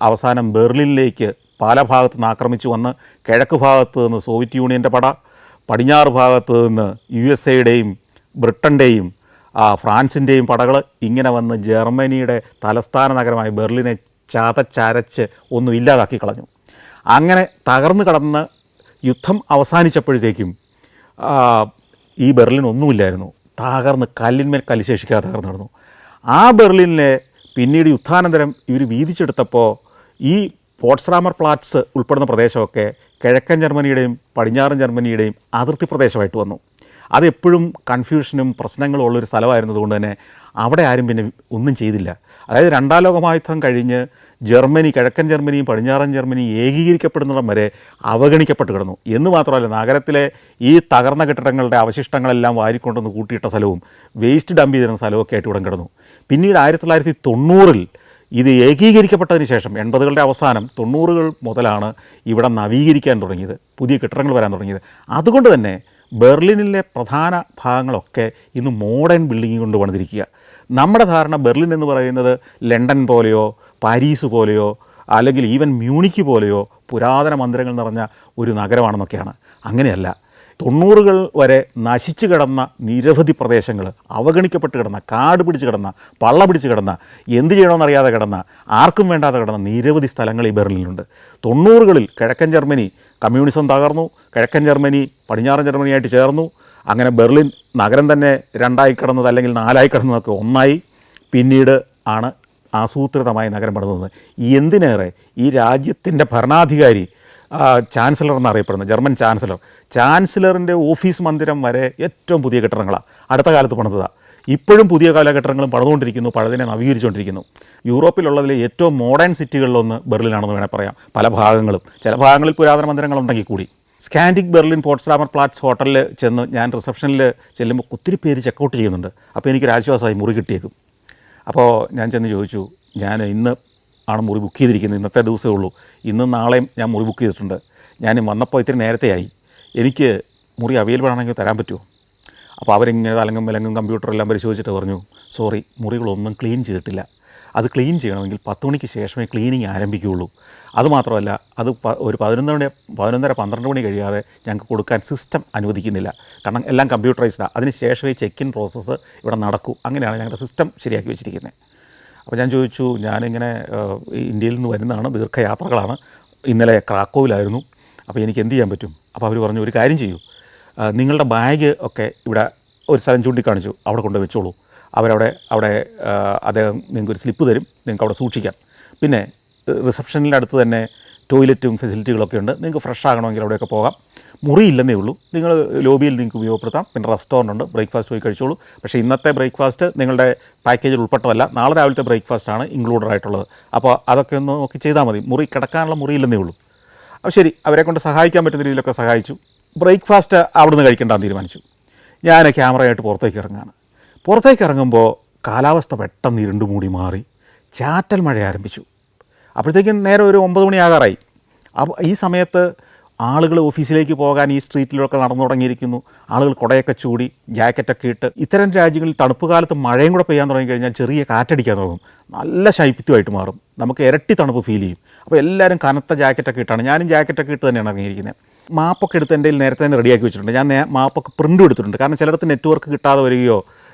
അവസാനം ബെർലിനിലേക്ക് പല ഭാഗത്തു നിന്ന് ആക്രമിച്ചു വന്ന് കിഴക്ക് ഭാഗത്ത് നിന്ന് സോവിയറ്റ് യൂണിയൻ്റെ പട, പടിഞ്ഞാറ് ഭാഗത്ത് നിന്ന് USA ബ്രിട്ടൻ്റെയും ഫ്രാൻസിൻ്റെയും പടകൾ ഇങ്ങനെ വന്ന് ജർമ്മനിയുടെ തലസ്ഥാന നഗരമായ ബെർലിനെ ചതച്ചരച്ച് ഒന്നും ഇല്ലാതാക്കി കളഞ്ഞു. അങ്ങനെ തകർന്നു കടന്ന് യുദ്ധം അവസാനിച്ചപ്പോഴത്തേക്കും ഈ ബെർലിൻ ഒന്നുമില്ലായിരുന്നു. തകർന്ന് കല്ലിന്മേൽ കലിശേഷിക്കാതെ തകർന്നു കിടന്നു. ആ ബെർലിനെ പിന്നീട് യുദ്ധാനന്തരം ഇവർ വീതിച്ചെടുത്തപ്പോൾ ഈ പോട്സ്ഡാമർ പ്ലാറ്റ്സ് ഉൾപ്പെടുന്ന പ്രദേശമൊക്കെ കിഴക്കൻ ജർമ്മനിയുടെയും പടിഞ്ഞാറൻ ജർമ്മനിയുടെയും അതിർത്തി പ്രദേശമായിട്ട് വന്നു. അതെപ്പോഴും കൺഫ്യൂഷനും പ്രശ്നങ്ങളും ഉള്ളൊരു സ്ഥലമായിരുന്നതുകൊണ്ട് തന്നെ അവിടെ ആരും പിന്നെ ഒന്നും ചെയ്തില്ല. അതായത് രണ്ടാം ലോകമഹായുദ്ധം കഴിഞ്ഞ് ജർമ്മനി, കിഴക്കൻ ജർമ്മനിയും പടിഞ്ഞാറൻ ജർമ്മനിയും ഏകീകരിക്കപ്പെടുന്നിടം വരെ അവഗണിക്കപ്പെട്ട് കിടന്നു. എന്ന് മാത്രമല്ല, നഗരത്തിലെ ഈ തകർന്ന കെട്ടിടങ്ങളുടെ അവശിഷ്ടങ്ങളെല്ലാം വാരിക്കൊണ്ടൊന്ന് കൂട്ടിയിട്ട സ്ഥലവും വേസ്റ്റ് ഡംപ് ചെയ്തിരുന്ന സ്ഥലമൊക്കെ ആയിട്ട് ഇവിടെ കിടന്നു. പിന്നീട് 1990 ഇത് ഏകീകരിക്കപ്പെട്ടതിന് ശേഷം 80കളുടെ അവസാനം 90കൾ മുതലാണ് ഇവിടെ നവീകരിക്കാൻ തുടങ്ങിയത്, പുതിയ കെട്ടിടങ്ങൾ വരാൻ തുടങ്ങിയത്. അതുകൊണ്ട് തന്നെ ബെർലിനിലെ പ്രധാന ഭാഗങ്ങളൊക്കെ ഇന്ന് മോഡേൺ ബിൽഡിംഗ് കൊണ്ട് പണിതിരിക്കുക. നമ്മുടെ ധാരണ ബെർലിൻ എന്ന് പറയുന്നത് ലണ്ടൻ പോലെയോ പാരീസ് പോലെയോ അല്ലെങ്കിൽ ഈവൻ മ്യൂണിക്ക് പോലെയോ പുരാതന മന്ദിരങ്ങൾ നിറഞ്ഞ ഒരു നഗരമാണെന്നൊക്കെയാണ്. അങ്ങനെയല്ല. 90കൾ വരെ നശിച്ചു കിടന്ന നിരവധി പ്രദേശങ്ങൾ, അവഗണിക്കപ്പെട്ട് കിടന്ന, കാട് പിടിച്ച് കിടന്ന, പള്ള പിടിച്ച് കിടന്ന, എന്ത് ചെയ്യണമെന്നറിയാതെ കിടന്ന, ആർക്കും വേണ്ടാതെ കിടന്ന നിരവധി സ്ഥലങ്ങൾ ഈ ബെർലിനിലുണ്ട്. 90കളിൽ കിഴക്കൻ ജർമ്മനി കമ്മ്യൂണിസം തകർന്നു, കിഴക്കൻ ജർമ്മനി പടിഞ്ഞാറൻ ജർമ്മനിയായിട്ട് ചേർന്നു. അങ്ങനെ ബെർലിൻ നഗരം തന്നെ രണ്ടായി കിടന്നത് അല്ലെങ്കിൽ നാലായി കിടന്നതൊക്കെ ഒന്നായി. പിന്നീട് ആണ് ആസൂത്രിതമായി നഗരം പണിതുന്നത്. എന്തിനേറെ ഈ രാജ്യത്തിൻ്റെ ഭരണാധികാരി ചാൻസലർ എന്നറിയപ്പെടുന്ന ജർമ്മൻ ചാൻസലറിൻ്റെ ഓഫീസ് മന്ദിരം വരെ ഏറ്റവും പുതിയ കെട്ടിടങ്ങളാണ് അടുത്ത കാലത്ത് പണിതതാണ്. ഇപ്പോഴും പുതിയ കാല കെട്ടിടങ്ങളും പണിതുകൊണ്ടിരിക്കുന്നു, പഴതിനെ നവീകരിച്ചുകൊണ്ടിരിക്കുന്നു. യൂറോപ്പിലുള്ളതിലെ ഏറ്റവും മോഡേൺ സിറ്റികളിലൊന്ന് ബെർലിനാണെന്ന് വേണേൽ പറയാം. പല ഭാഗങ്ങളും, ചില ഭാഗങ്ങളിൽ പുരാതന മന്ദിരങ്ങളുണ്ടെങ്കിൽ കൂടി. സ്കാൻഡിക് ബെർലിൻ പോട്സ്ഡാമർ പ്ലാറ്റ്സ് ഹോട്ടലിൽ ചെന്ന് ഞാൻ റിസപ്ഷനിൽ ചെല്ലുമ്പോൾ ഒത്തിരി പേര് ചെക്കൗട്ട് ചെയ്യുന്നുണ്ട്. അപ്പോൾ എനിക്കൊരു ആശ്വാസമായി, മുറി കിട്ടിയേക്കും. അപ്പോൾ ഞാൻ ചെന്ന് ചോദിച്ചു, ഞാൻ ഇന്ന് ആണ് മുറി ബുക്ക് ചെയ്തിരിക്കുന്നത്, ഇന്നത്തെ ദിവസമേ ഉള്ളൂ, ഇന്നും നാളെയും ഞാൻ മുറി ബുക്ക് ചെയ്തിട്ടുണ്ട്, ഞാൻ വന്നപ്പോൾ ഇത്തിരി നേരത്തെയായി, എനിക്ക് മുറി അവൈലബിൾ ആണെങ്കിൽ തരാൻ പറ്റുമോ? അപ്പോൾ അവരിങ്ങനെ തലങ്ങും വിലങ്ങും കമ്പ്യൂട്ടറെല്ലാം പരിശോധിച്ചിട്ട് പറഞ്ഞു, സോറി, മുറികളൊന്നും ക്ലീൻ ചെയ്തിട്ടില്ല, അത് ക്ലീൻ ചെയ്യണമെങ്കിൽ 10 മണിക്ക് ശേഷമേ ക്ലീനിങ് ആരംഭിക്കുകയുള്ളൂ. അതുമാത്രമല്ല, അത് ഒരു 11:30-12 മണി കഴിയാതെ ഞങ്ങൾക്ക് കൊടുക്കാൻ സിസ്റ്റം അനുവദിക്കുന്നില്ല, കാരണം എല്ലാം കമ്പ്യൂട്ടറൈസ്ഡാണ്, അതിന് ശേഷമേ ചെക്ക് ഇൻ പ്രോസസ്സ് ഇവിടെ നടക്കൂ, അങ്ങനെയാണ് ഞങ്ങളുടെ സിസ്റ്റം ശരിയാക്കി വെച്ചിരിക്കുന്നത്. അപ്പോൾ ഞാൻ ചോദിച്ചു, ഞാനിങ്ങനെ ഇന്ത്യയിൽ നിന്ന് വരുന്നതാണ്, ദീർഘയാത്രകളാണ്, ഇന്നലെ ക്രാക്കോവിലായിരുന്നു, അപ്പോൾ എനിക്ക് എന്ത് ചെയ്യാൻ പറ്റും? അപ്പോൾ അവർ പറഞ്ഞു, ഒരു കാര്യം ചെയ്യൂ, നിങ്ങളുടെ ബാഗ് ഒക്കെ ഇവിടെ ഒരു സ്ഥലം ചൂണ്ടിക്കാണിച്ചു, അവിടെ കൊണ്ട് വെച്ചോളൂ. അവിടെ അദ്ദേഹം നിങ്ങൾക്കൊരു സ്ലിപ്പ് തരും, നിങ്ങൾക്ക് അവിടെ സൂക്ഷിക്കാം. പിന്നെ റിസപ്ഷനിൻ്റെ അടുത്ത് തന്നെ ടോയ്ലറ്റും ഫെസിലിറ്റികളൊക്കെ ഉണ്ട്, നിങ്ങൾക്ക് ഫ്രഷ് ആകണമെങ്കിൽ അവിടെയൊക്കെ പോകാം. മുറിയില്ലെന്നേ ഉള്ളൂ, നിങ്ങൾ ലോബിയിൽ നിങ്ങൾക്ക് ഉപയോഗപ്പെടുത്താം. പിന്നെ റെസ്റ്റോറൻ്റ് ഉണ്ട്, ബ്രേക്ക്ഫാസ്റ്റ് പോയി കഴിച്ചോളൂ. പക്ഷേ ഇന്നത്തെ ബ്രേക്ക്ഫാസ്റ്റ് നിങ്ങളുടെ പാക്കേജിൽ ഉൾപ്പെട്ടതല്ല, നാളെ രാവിലത്തെ ബ്രേക്ക്ഫാസ്റ്റാണ് ഇൻക്ലൂഡഡ് ആയിട്ടുള്ളത്. അപ്പോൾ അതൊക്കെ ഒന്ന് നോക്കി ചെയ്താൽ മതി, മുറി കിടക്കാനുള്ള മുറിയില്ലെന്നേ ഉള്ളൂ. അപ്പോൾ ശരി, അവരെ കൊണ്ട് സഹായിക്കാൻ പറ്റുന്ന രീതിയിലൊക്കെ സഹായിച്ചു. ബ്രേക്ക്ഫാസ്റ്റ് അവിടുന്ന് കഴിക്കേണ്ടെന്ന് തീരുമാനിച്ചു. ഞാൻ ക്യാമറയായിട്ട് പുറത്തേക്ക് ഇറങ്ങുകയാണ്. പുറത്തേക്ക് ഇറങ്ങുമ്പോൾ കാലാവസ്ഥ പെട്ടെന്ന് ഇരുണ്ട് മൂടി മാറി, ചാറ്റൽ മഴ ആരംഭിച്ചു. അപ്പോഴത്തേക്കും നേരെ ഒരു 9 മണിയാകാറായി. അപ്പോൾ ഈ സമയത്ത് ആളുകൾ ഓഫീസിലേക്ക് പോകാൻ ഈ സ്ട്രീറ്റിലൊക്കെ നടന്നു തുടങ്ങിയിരിക്കുന്നു. ആളുകൾ കുടയൊക്കെ ചൂടി ജാക്കറ്റൊക്കെ ഇട്ട്. ഇത്തരം രാജ്യങ്ങളിൽ തണുപ്പ് കാലത്ത് മഴയും കൂടെ പെയ്യാൻ തുടങ്ങിക്കഴിഞ്ഞാൽ ചെറിയ കാറ്റടിക്കാൻ തുടങ്ങും, നല്ല ശൈത്യമായിട്ട് മാറും, നമുക്ക് ഇരട്ടി തണുപ്പ് ഫീൽ ചെയ്യും. അപ്പോൾ എല്ലാവരും കനത്ത ജാക്കറ്റൊക്കെ ഇട്ടാണ്, ഞാനും ജാക്കറ്റൊക്കെ ഇട്ട് തന്നെയാണ് ഇറങ്ങിയിരിക്കുന്നത്. മാപ്പൊക്കെ എടുത്ത് എൻ്റെ കയ്യിൽ നേരത്തെ തന്നെ റെഡിയാക്കി വെച്ചിട്ടുണ്ട്. ഞാൻ മാപ്പൊക്കെ പ്രിൻ്റ് എടുത്തിട്ടുണ്ട്, കാരണം ചിലയിടത്ത് നെറ്റ്വർക്ക് കിട്ടാതെ വരികയോ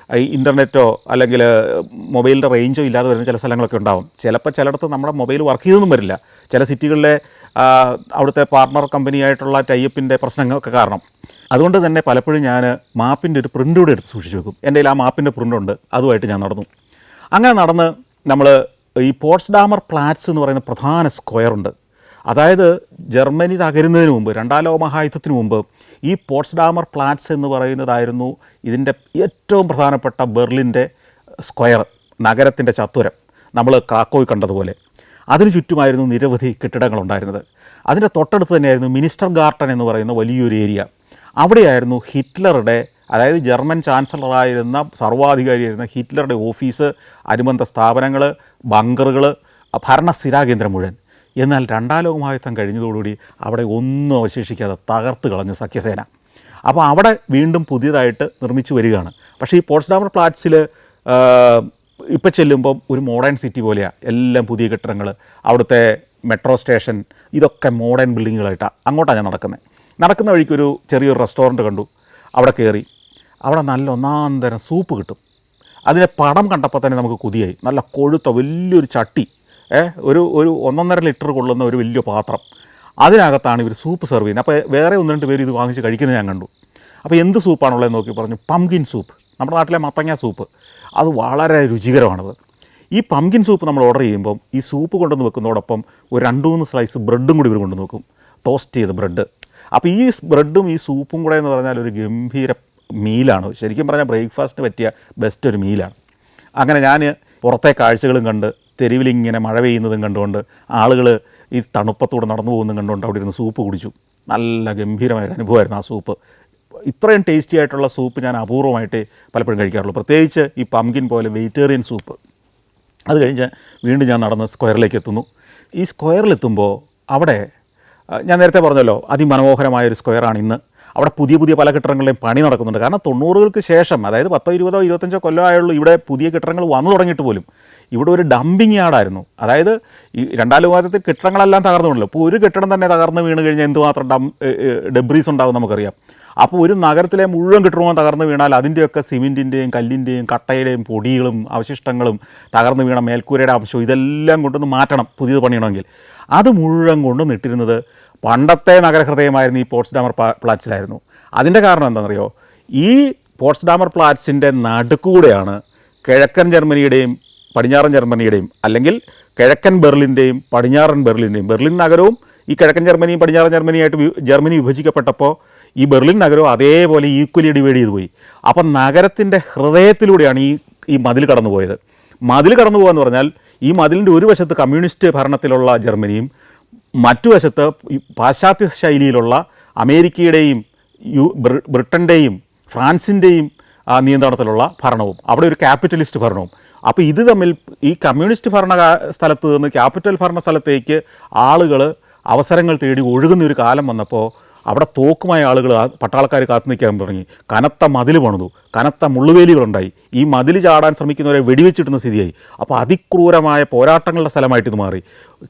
ഇൻ്റർനെറ്റോ അല്ലെങ്കിൽ മൊബൈലിൻ്റെ റേഞ്ചോ ഇല്ലാതെ വരുന്ന ചില സ്ഥലങ്ങളൊക്കെ ഉണ്ടാകും. ചിലയിടത്ത് നമ്മുടെ മൊബൈൽ വർക്ക് ചെയ്തൊന്നും വരില്ല, ചില സിറ്റികളിലെ അവിടുത്തെ പാർട്ണർ കമ്പനിയായിട്ടുള്ള ടൈപ്പിൻ്റെ പ്രശ്നങ്ങളൊക്കെ കാരണം. അതുകൊണ്ട് തന്നെ പലപ്പോഴും ഞാൻ മാപ്പിൻ്റെ ഒരു പ്രിൻ്റ് കൂടെ എടുത്ത് സൂക്ഷിച്ച് വെക്കും. എൻ്റെ കയ്യിൽ ആ മാപ്പിൻ്റെ പ്രിൻ്റുണ്ട്, അതുമായിട്ട് ഞാൻ നടന്നു. അങ്ങനെ നടന്ന് നമ്മൾ ഈ പോട്സ്ഡാമർ പ്ലാറ്റ്സ് എന്ന് പറയുന്ന പ്രധാന സ്ക്വയറുണ്ട്. അതായത് ജർമ്മനി തകരുന്നതിന് മുമ്പ്, രണ്ടാം ലോക മഹായുദ്ധത്തിന് മുമ്പ് ഈ പോട്സ്ഡാമർ പ്ലാറ്റ്സ് എന്ന് പറയുന്നതായിരുന്നു ഇതിൻ്റെ ഏറ്റവും പ്രധാനപ്പെട്ട ബെർലിൻ്റെ സ്ക്വയർ, നഗരത്തിൻ്റെ ചത്വരം. നമ്മൾ ക്രാക്കോയിൽ കണ്ടതുപോലെ അതിനു ചുറ്റുമായിരുന്നു നിരവധി കെട്ടിടങ്ങളുണ്ടായിരുന്നത്. അതിൻ്റെ തൊട്ടടുത്ത് തന്നെയായിരുന്നു മിനിസ്റ്റർ ഗാർട്ടൻ എന്ന് പറയുന്ന വലിയൊരു ഏരിയ. അവിടെയായിരുന്നു ഹിറ്റ്ലറുടെ, അതായത് ജർമ്മൻ ചാൻസലറായിരുന്ന, സർവാധികാരിയായിരുന്ന ഹിറ്റ്ലറുടെ ഓഫീസ്, അനുബന്ധ സ്ഥാപനങ്ങൾ, ബങ്കറുകൾ, ഭരണസ്ഥിരാകേന്ദ്രം മുഴുവൻ. എന്നാൽ രണ്ടാം ലോക മഹായുദ്ധം കഴിഞ്ഞതോടുകൂടി അവിടെ ഒന്നും അവശേഷിക്കാതെ തകർത്ത് കളഞ്ഞു സഖ്യസേന. അപ്പോൾ അവിടെ വീണ്ടും പുതിയതായിട്ട് നിർമ്മിച്ചു വരികയാണ്. പക്ഷേ ഈ പോട്സ്ഡാമർ പ്ലാറ്റ്സിൽ ഇപ്പോൾ ചെല്ലുമ്പം ഒരു മോഡേൺ സിറ്റി പോലെയാണ്, എല്ലാം പുതിയ കെട്ടിടങ്ങൾ. അവിടുത്തെ മെട്രോ സ്റ്റേഷൻ, ഇതൊക്കെ മോഡേൺ ബിൽഡിങ്ങുകളായിട്ടാണ്. അങ്ങോട്ടാണ് ഞാൻ നടക്കുന്ന വഴിക്കൊരു ചെറിയൊരു റെസ്റ്റോറൻറ്റ് കണ്ടു. അവിടെ കയറി. അവിടെ നല്ല ഒന്നാന്തരം സൂപ്പ് കിട്ടും. അതിൻ്റെ പടം കണ്ടപ്പോൾ തന്നെ നമുക്ക് കൊതിയായി. നല്ല കൊഴുത്ത വലിയൊരു ചട്ടി, ഒരു 1.5 ലിറ്റർ കൊള്ളുന്ന ഒരു വലിയ പാത്രം, അതിനകത്താണ് ഇവർ സൂപ്പ് സെർവ് ചെയ്യുന്നത്. അപ്പോൾ വേറെ 1-2 പേര് ഇത് വാങ്ങിച്ച് കഴിക്കുന്നത് ഞാൻ കണ്ടു. അപ്പോൾ എന്ത് സൂപ്പാണുള്ളതെന്ന് നോക്കി പറഞ്ഞു, പംകിൻ സൂപ്പ്, നമ്മുടെ നാട്ടിലെ മത്തങ്ങ സൂപ്പ്. അത് വളരെ രുചികരമാണത്. ഈ പംകിൻ സൂപ്പ് നമ്മൾ ഓർഡർ ചെയ്യുമ്പം ഈ സൂപ്പ് കൊണ്ടുവന്ന് വെക്കുന്നതോടൊപ്പം ഒരു 2-3 സ്ലൈസ് ബ്രെഡും കൂടി ഇവർ കൊണ്ടുവന്ന് വെക്കും, ടോസ്റ്റ് ചെയ്ത ബ്രെഡ്. അപ്പോൾ ഈ ബ്രെഡും ഈ സൂപ്പും കൂടെ എന്ന് പറഞ്ഞാൽ ഒരു ഗംഭീര മീലാണ്. ശരിക്കും പറഞ്ഞാൽ ബ്രേക്ക്ഫാസ്റ്റിന് പറ്റിയ ബെസ്റ്റ് ഒരു മീലാണ്. അങ്ങനെ ഞാൻ പുറത്തെ കാഴ്ചകളും കണ്ട്, തെരുവിലിങ്ങനെ മഴ പെയ്യുന്നതും കണ്ടുകൊണ്ട്, ആളുകൾ ഈ തണുപ്പത്തൂടെ നടന്നു പോകുന്നതും കണ്ടുകൊണ്ട് അവിടെ ഇരുന്ന് സൂപ്പ് കുടിച്ചു. നല്ല ഗംഭീരമായ അനുഭവമായിരുന്നു ആ സൂപ്പ്. ഇത്രയും ടേസ്റ്റി ആയിട്ടുള്ള സൂപ്പ് ഞാൻ അപൂർവമായിട്ട് പലപ്പോഴും കഴിക്കാറുള്ളൂ, പ്രത്യേകിച്ച് ഈ പംകിൻ പോലെ വെജിറ്റേറിയൻ സൂപ്പ്. അത് കഴിഞ്ഞ് വീണ്ടും ഞാൻ നടന്ന് സ്ക്വയറിലേക്ക് എത്തുന്നു. ഈ സ്ക്വയറിലെത്തുമ്പോൾ അവിടെ ഞാൻ നേരത്തെ പറഞ്ഞല്ലോ, അതിമനോഹരമായൊരു സ്ക്വയറാണ് ഇന്ന്. അവിടെ പുതിയ പല കെട്ടിടങ്ങളുടെയും പണി നടക്കുന്നുണ്ട്. കാരണം 90-കൾക്ക് ശേഷം, അതായത് 10, 20, 25 കൊല്ലമായുള്ളൂ ഇവിടെ പുതിയ കെട്ടിടങ്ങൾ വന്നു തുടങ്ങിയിട്ട് പോലും. ഇവിടെ ഒരു ഡംപിങ് യാർഡായിരുന്നു. അതായത് ഈ 2ാം ലോകത്തിൽ കെട്ടിടങ്ങളെല്ലാം തകർന്നുണ്ടല്ലോ. ഇപ്പോൾ ഒരു കെട്ടിടം തന്നെ തകർന്ന് വീണ് കഴിഞ്ഞാൽ എന്തുമാത്രം ഡെബ്രീസ് ഉണ്ടാകും നമുക്കറിയാം. അപ്പോൾ ഒരു നഗരത്തിലെ മുഴുവൻ കെട്ടിടവും തകർന്ന് വീണാൽ അതിൻ്റെയൊക്കെ സിമെൻറ്റിൻ്റെയും കല്ലിൻ്റെയും കട്ടയുടെയും പൊടികളും അവശിഷ്ടങ്ങളും, തകർന്ന് വീണ മേൽക്കൂരയുടെ അംശവും ഇതെല്ലാം കൊണ്ടൊന്ന് മാറ്റണം പുതിയത് പണിയണമെങ്കിൽ. അത് മുഴുവൻ കൊണ്ടുവന്നിട്ടിരുന്നത് പണ്ടത്തെ നഗരഹൃദയമായിരുന്നു ഈ പോട്സ്ഡാമർ പ്ലാറ്റ്സിലായിരുന്നു. അതിൻ്റെ കാരണം എന്താണെന്നറിയോ, ഈ പോട്സ്ഡാമർ പ്ലാറ്റ്സിൻ്റെ നടുക്കൂടെയാണ് കിഴക്കൻ ജർമ്മനിയുടെയും പടിഞ്ഞാറൻ ജർമ്മനിയുടെയും, അല്ലെങ്കിൽ കിഴക്കൻ ബെർലിൻ്റെയും പടിഞ്ഞാറൻ ബെർലിൻ്റെയും, ബെർലിൻ നഗരവും ഈ കിഴക്കൻ ജർമ്മനിയും പടിഞ്ഞാറൻ ജർമ്മനിയായിട്ട് ജർമ്മനി വിഭജിക്കപ്പെട്ടപ്പോൾ ഈ ബെർലിൻ നഗരവും അതേപോലെ ഈക്വലി ഡിവൈഡ് ചെയ്തു പോയി. അപ്പം നഗരത്തിൻ്റെ ഹൃദയത്തിലൂടെയാണ് ഈ മതിൽ കടന്നു പോയത്. മതിൽ കടന്നു പോകുക എന്ന് പറഞ്ഞാൽ ഈ മതിലിൻ്റെ ഒരു വശത്ത് കമ്മ്യൂണിസ്റ്റ് ഭരണത്തിലുള്ള ജർമ്മനിയും മറ്റു വശത്ത് പാശ്ചാത്യ ശൈലിയിലുള്ള അമേരിക്കയുടെയും ബ്രിട്ടൻ്റെയും ഫ്രാൻസിൻ്റെയും നിയന്ത്രണത്തിലുള്ള ഭരണവും, അവിടെ ഒരു ക്യാപിറ്റലിസ്റ്റ് ഭരണവും. അപ്പോൾ ഇത് തമ്മിൽ ഈ കമ്മ്യൂണിസ്റ്റ് ഭരണ സ്ഥലത്ത് നിന്ന് ക്യാപിറ്റൽ ഭരണ സ്ഥലത്തേക്ക് ആളുകൾ അവസരങ്ങൾ തേടി ഒഴുകുന്ന ഒരു കാലം വന്നപ്പോൾ അവിടെ തോക്കുമായ ആളുകൾ, പട്ടാളക്കാർ കാത്തു നിൽക്കാൻ തുടങ്ങി. കനത്ത മതിൽ പണിതു, കനത്ത മുള്ളുവേലികളുണ്ടായി. ഈ മതിൽ ചാടാൻ ശ്രമിക്കുന്നവരെ വെടിവെച്ചിട്ടുന്ന സ്ഥിതിയായി. അപ്പോൾ അതിക്രൂരമായ പോരാട്ടങ്ങളുടെ സ്ഥലമായിട്ട് ഇത് മാറി.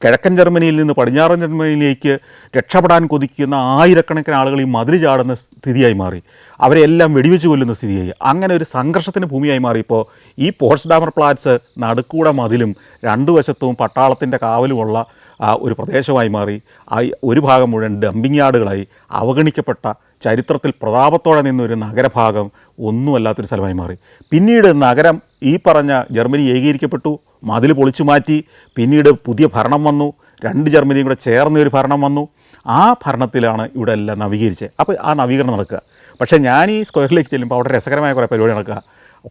കിഴക്കൻ ജർമ്മനിയിൽ നിന്ന് പടിഞ്ഞാറൻ ജർമ്മനിയിലേക്ക് രക്ഷപ്പെടാൻ കൊതിക്കുന്ന ആയിരക്കണക്കിന് ആളുകൾ ഈ മതിൽ ചാടുന്ന സ്ഥിതിയായി മാറി. അവരെ എല്ലാം വെടിവെച്ച് കൊല്ലുന്ന സ്ഥിതിയായി. അങ്ങനെ ഒരു സംഘർഷത്തിന് ഭൂമിയായി മാറിയപ്പോൾ ഈ പോട്സ്ഡാമർ പ്ലാറ്റ്സ് നടുക്കൂടെ മതിലും 2 വശത്തും പട്ടാളത്തിൻ്റെ കാവലുമുള്ള ഒരു പ്രദേശമായി മാറി. ഒരു ഭാഗം മുഴുവൻ ഡംപിങ് യാർഡുകളായി. അവഗണിക്കപ്പെട്ട, ചരിത്രത്തിൽ പ്രതാപത്തോടെ നിന്നൊരു നഗരഭാഗം ഒന്നുമല്ലാത്തൊരു സ്ഥലമായി മാറി. പിന്നീട് നഗരം, ഈ പറഞ്ഞ ജർമ്മനി ഏകീകരിക്കപ്പെട്ടു, മതിൽ പൊളിച്ചു മാറ്റി. പിന്നീട് പുതിയ ഭരണം വന്നു, 2 ജർമ്മനിയും കൂടെ ചേർന്ന ഒരു ഭരണം വന്നു. ആ ഭരണത്തിലാണ് ഇവിടെ എല്ലാം നവീകരിച്ചത്. അപ്പോൾ ആ നവീകരണം നടക്കുക. പക്ഷേ ഞാൻ ഈ സ്ക്വയറിലേക്ക് ചെല്ലുമ്പോൾ അവിടെ രസകരമായ കുറേ പരിപാടി നടക്കുക.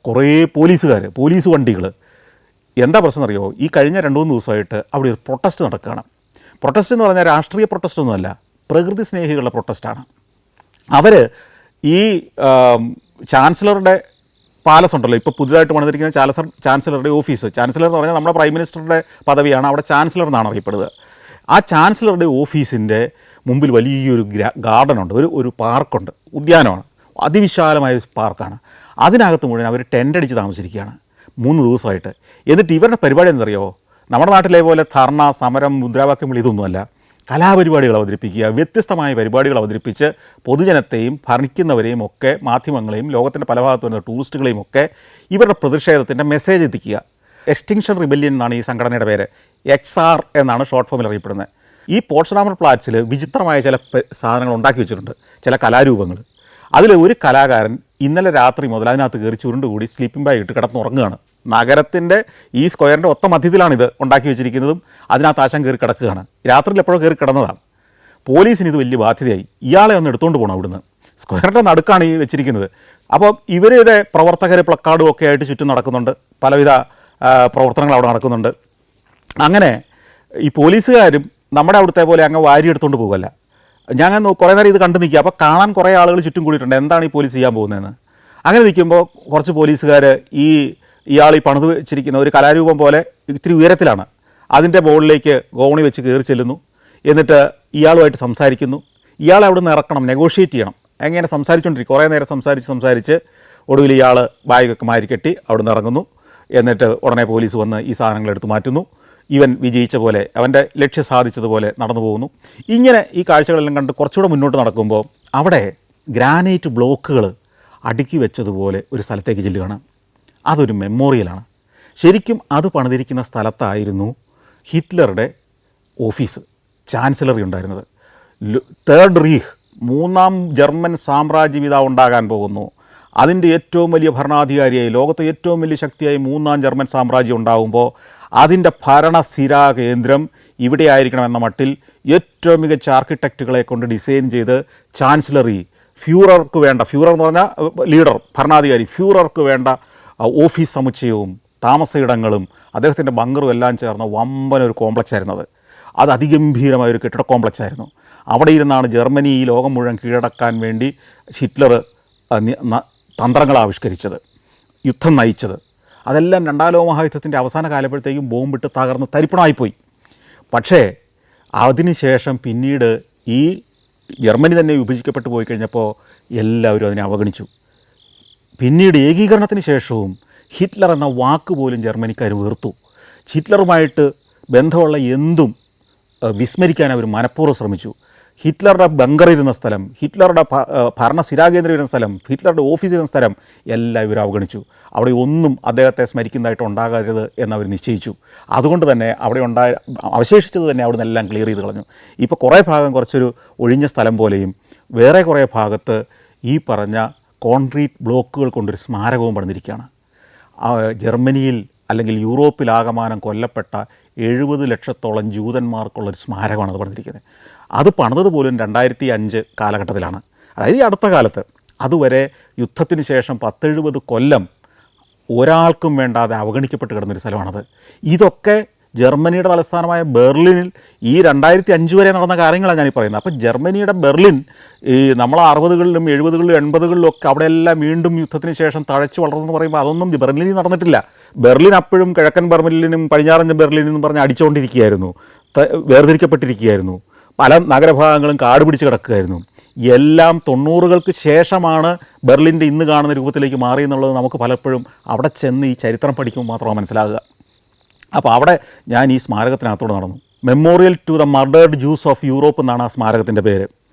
കുറേ പോലീസ് വണ്ടികൾ. എന്താ പ്രശ്നം അറിയോ, ഈ കഴിഞ്ഞ 2-3 ദിവസമായിട്ട് അവിടെ ഒരു പ്രൊട്ടസ്റ്റ് നടക്കുകയാണ്. പ്രൊട്ടസ്റ്റ് എന്ന് പറഞ്ഞാൽ രാഷ്ട്രീയ പ്രൊട്ടസ്റ്റ് ഒന്നുമല്ല, പ്രകൃതി സ്നേഹികളുടെ പ്രൊട്ടസ്റ്റാണ്. അവർ ഈ ചാൻസലറുടെ പാലസ് ഉണ്ടല്ലോ, ഇപ്പോൾ പുതുതായിട്ട് പണിതിരിക്കുന്ന ചാൻസലറുടെ ഓഫീസ്, ചാൻസലർ എന്ന് പറഞ്ഞാൽ നമ്മുടെ പ്രൈം മിനിസ്റ്ററുടെ പദവിയാണ്, അവിടെ ചാൻസലർ എന്നാണ് അറിയപ്പെടുന്നത്. ആ ചാൻസലറുടെ ഓഫീസിൻ്റെ മുമ്പിൽ വലിയൊരു ഗാർഡനുണ്ട്, ഒരു പാർക്കുണ്ട്, ഉദ്യാനമാണ്, അതിവിശാലമായ പാർക്കാണ്. അതിനകത്ത് മുഴുവൻ അവർ ടെൻ്റ് അടിച്ച് താമസിച്ചിരിക്കുകയാണ് 3 ദിവസമായിട്ട്. എന്നിട്ട് ഇവരുടെ പരിപാടി എന്തറിയോ, നമ്മുടെ നാട്ടിലെ പോലെ ധർണ, സമരം, മുദ്രാവാക്യം വിളി ഇതൊന്നുമല്ല. കലാപരിപാടികൾ അവതരിപ്പിക്കുക, വ്യത്യസ്തമായ പരിപാടികൾ അവതരിപ്പിച്ച് പൊതുജനത്തെയും ഭരിക്കുന്നവരെയും ഒക്കെ, മാധ്യമങ്ങളെയും ലോകത്തിൻ്റെ പല ഭാഗത്തു വരുന്ന ടൂറിസ്റ്റുകളെയും ഒക്കെ ഇവരുടെ പ്രതിഷേധത്തിൻ്റെ മെസ്സേജ് എത്തിക്കുക. എക്സ്റ്റിങ്ഷൻ റിബല്യൻ എന്നാണ് ഈ സംഘടനയുടെ പേര്. XR എന്നാണ് ഷോർട്ട് ഫോമിൽ അറിയപ്പെടുന്നത്. ഈ പോട്സ്ഡാമർ പ്ലാറ്റ്സിൽ വിചിത്രമായ ചില സാധനങ്ങൾ ഉണ്ടാക്കി വെച്ചിട്ടുണ്ട്, ചില കലാരൂപങ്ങൾ. അതിൽ ഒരു കലാകാരൻ ഇന്നലെ രാത്രി മുതൽ അതിനകത്ത് കയറി ചുരുണ്ടുകൂടി സ്ലീപ്പിംഗ് ബാഗ് ഇട്ട് കിടന്നുറങ്ങുകയാണ്. നഗരത്തിൻ്റെ ഈ സ്ക്വയറിൻ്റെ ഒത്ത മധ്യത്തിലാണിത് ഉണ്ടാക്കി വെച്ചിരിക്കുന്നതും. അതിനകത്ത് ആശം കയറി കിടക്കുകയാണ്. രാത്രിയിൽ എപ്പോഴും കയറി കിടന്നതാണ്. പോലീസിന് ഇത് വലിയ ബാധ്യതയായി. ഇയാളെ ഒന്ന് എടുത്തുകൊണ്ട് പോകണം അവിടുന്ന്. സ്ക്വയറിൻ്റെ നടുക്കാണ് ഈ വെച്ചിരിക്കുന്നത്. അപ്പോൾ ഇവരുടെ പ്രവർത്തകർ പ്ലക്കാർഡും ഒക്കെ ആയിട്ട് ചുറ്റും നടക്കുന്നുണ്ട്, പലവിധ പ്രവർത്തനങ്ങൾ അവിടെ നടക്കുന്നുണ്ട്. അങ്ങനെ ഈ പോലീസുകാരും നമ്മുടെ അവിടുത്തെ പോലെ അങ്ങ് വാരി എടുത്തുകൊണ്ട് പോകുമല്ല. ഞാൻ കുറേ നേരം ഇത് കണ്ടു നിൽക്കുക. അപ്പോൾ കാണാൻ കുറേ ആളുകൾ ചുറ്റും കൂടിയിട്ടുണ്ട്, എന്താണ് ഈ പോലീസ് ചെയ്യാൻ പോകുന്നതെന്ന്. അങ്ങനെ നിൽക്കുമ്പോൾ കുറച്ച് പോലീസുകാർ ഇയാൾ ഈ പണിത് വെച്ചിരിക്കുന്ന ഒരു കലാരൂപം പോലെ ഇത്തിരി ഉയരത്തിലാണ്, അതിൻ്റെ മുകളിലേക്ക് ഗോവണി വെച്ച് കയറി ചെല്ലുന്നു. എന്നിട്ട് ഇയാളുമായിട്ട് സംസാരിക്കുന്നു. ഇയാളെ അവിടെ നിന്ന് ഇറക്കണം, നെഗോഷിയേറ്റ് ചെയ്യണം. എങ്ങനെ സംസാരിച്ചുകൊണ്ടിരിക്കും, കുറേ നേരം സംസാരിച്ച് ഒടുവിൽ ഇയാൾ ബാഗൊക്കെ മാരി കെട്ടി അവിടെ നിന്ന് ഇറങ്ങുന്നു. എന്നിട്ട് ഉടനെ പോലീസ് വന്ന് ഈ സാധനങ്ങൾ എടുത്ത് മാറ്റുന്നു. ഇവൻ വിജയിച്ച പോലെ, അവൻ്റെ ലക്ഷ്യം സാധിച്ചതുപോലെ നടന്നു പോകുന്നു. ഇങ്ങനെ ഈ കാഴ്ചകളെല്ലാം കണ്ട് കുറച്ചുകൂടെ മുന്നോട്ട് നടക്കുമ്പോൾ അവിടെ ഗ്രാനൈറ്റ് ബ്ലോക്കുകൾ അടുക്കി വെച്ചതുപോലെ ഒരു സ്ഥലത്തേക്ക് ചെല്ലുകയാണ്. അതൊരു മെമ്മോറിയലാണ്. ശരിക്കും അത് പണിതിരിക്കുന്ന സ്ഥലത്തായിരുന്നു ഹിറ്റ്ലറുടെ ഓഫീസ്, ചാൻസലറി ഉണ്ടായിരുന്നത്. തേർഡ് റീഹ്, മൂന്നാം ജർമ്മൻ സാമ്രാജ്യപിതാവ് ഉണ്ടാകാൻ പോകുന്നു. അതിൻ്റെ ഏറ്റവും വലിയ ഭരണാധികാരിയായി, ലോകത്തെ ഏറ്റവും വലിയ ശക്തിയായി മൂന്നാം ജർമ്മൻ സാമ്രാജ്യം ഉണ്ടാകുമ്പോൾ അതിൻ്റെ ഭരണസിരാ കേന്ദ്രം ഇവിടെ ആയിരിക്കണമെന്ന മട്ടിൽ ഏറ്റവും മികച്ച ആർക്കിടെക്റ്റുകളെ കൊണ്ട് ഡിസൈൻ ചെയ്ത് ചാൻസലറി, ഫ്യൂറർക്ക് വേണ്ട, ഫ്യൂറർ എന്ന് പറഞ്ഞാൽ ലീഡർ, ഭരണാധികാരി, ഫ്യൂറർക്ക് വേണ്ട ഓഫീസ് സമുച്ചയവും താമസയിടങ്ങളും അദ്ദേഹത്തിൻ്റെ ബങ്കറും എല്ലാം ചേർന്ന വമ്പനൊരു കോംപ്ലക്സ് ആയിരുന്നത്. അത് അതിഗംഭീരമായൊരു കെട്ടിട കോംപ്ലക്സ് ആയിരുന്നു. അവിടെ ഇരുന്നാണ് ജർമ്മനി ഈ ലോകം മുഴുവൻ കീഴടക്കാൻ വേണ്ടി ഹിറ്റ്ലർ തന്ത്രങ്ങൾ ആവിഷ്കരിച്ചത്, യുദ്ധം നയിച്ചത്. അതെല്ലാം രണ്ടാം ലോക മഹായുദ്ധത്തിൻ്റെ അവസാന കാലപ്പോഴത്തേക്കും ബോംബിട്ട് തകർന്ന് തരിപ്പണമായിപ്പോയി. പക്ഷേ അതിനുശേഷം പിന്നീട് ഈ ജർമ്മനി തന്നെ വിഭജിക്കപ്പെട്ടു പോയി കഴിഞ്ഞപ്പോൾ എല്ലാവരും അതിനെ അവഗണിച്ചു. പിന്നീട് ഏകീകരണത്തിന് ശേഷവും ഹിറ്റ്ലർ എന്ന വാക്ക് പോലും ജർമ്മനിക്കാർ വെറുത്തു. ഹിറ്റ്ലറുമായിട്ട് ബന്ധമുള്ള എന്തും വിസ്മരിക്കാൻ അവർ മനഃപൂർവ്വം ശ്രമിച്ചു. ഹിറ്റ്ലറുടെ ബങ്കറിരുന്ന സ്ഥലം, ഹിറ്റ്ലറുടെ ഭരണ സ്ഥിരാകേന്ദ്രം ഇരുന്ന സ്ഥലം, ഹിറ്റ്ലറുടെ ഓഫീസ് ഇരുന്ന സ്ഥലം എല്ലാം ഇവർ അവഗണിച്ചു. അവിടെ ഒന്നും അദ്ദേഹത്തെ സ്മരിക്കുന്നതായിട്ട് ഉണ്ടാകരുത് എന്നവർ നിശ്ചയിച്ചു. അതുകൊണ്ട് തന്നെ അവിടെ അവശേഷിച്ചത് തന്നെ അവിടെ നിന്നെല്ലാം ക്ലിയർ ചെയ്ത് കളഞ്ഞു. ഇപ്പോൾ കുറേ ഭാഗം കുറച്ചൊരു ഒഴിഞ്ഞ സ്ഥലം പോലെയും വേറെ കുറേ ഭാഗത്ത് ഈ പറഞ്ഞ കോൺക്രീറ്റ് ബ്ലോക്കുകൾ കൊണ്ടൊരു സ്മാരകവും പണിതിരിക്കുകയാണ്. ജർമ്മനിയിൽ അല്ലെങ്കിൽ യൂറോപ്പിലാകമാനം കൊല്ലപ്പെട്ട 70 ലക്ഷത്തോളം ജൂതന്മാർക്കുള്ളൊരു സ്മാരകമാണ് അത് പണിതിരിക്കുന്നത്. അത് പണിതത് പോലും 2005 കാലഘട്ടത്തിലാണ്, അതായത് ഈ അടുത്ത കാലത്ത്. അതുവരെ യുദ്ധത്തിന് ശേഷം 10-70 കൊല്ലം ഒരാൾക്കും വേണ്ടാതെ അവഗണിക്കപ്പെട്ട് കിടന്നൊരു സ്ഥലമാണത്. ഇതൊക്കെ ജർമ്മനിയുടെ തലസ്ഥാനമായ ബെർലിനിൽ ഈ 2005 വരെ നടന്ന കാര്യങ്ങളാണ് ഞാനീ പറയുന്നത്. അപ്പോൾ ജർമ്മനിയുടെ ബെർലിൻ ഈ നമ്മൾ 60-കളിലും 70-കളിലും 80-കളിലും ഒക്കെ അവിടെയെല്ലാം വീണ്ടും യുദ്ധത്തിന് ശേഷം തഴച്ചു വളർന്നെന്ന് പറയുമ്പോൾ അതൊന്നും ബെർലിനിൽ നടന്നിട്ടില്ല. ബെർലിൻ അപ്പോഴും കിഴക്കൻ ബെർലിനും പടിഞ്ഞാറൻ ബെർലിനും പറഞ്ഞ് അടിച്ചുകൊണ്ടിരിക്കുകയായിരുന്നു, വേർതിരിക്കപ്പെട്ടിരിക്കുകയായിരുന്നു. പല നഗരഭാഗങ്ങളും കാട് പിടിച്ച് കിടക്കുകയായിരുന്നു. എല്ലാം 90-കൾക്ക് ശേഷമാണ് ബെർലിൻ്റെ ഇന്ന് കാണുന്ന രൂപത്തിലേക്ക് മാറി എന്നുള്ളത് നമുക്ക് പലപ്പോഴും അവിടെ ചെന്ന് ഈ ചരിത്രം പഠിക്കുമ്പോൾ മാത്രമാണ് മനസ്സിലാകുക. അപ്പോൾ അവിടെ ഞാൻ ഈ സ്മാരകത്തിനകത്തോടെ നടന്നു. Memorial to the murdered Jews of Europe എന്നാണ് ആ സ്മാരകത്തിൻ്റെ പേര്.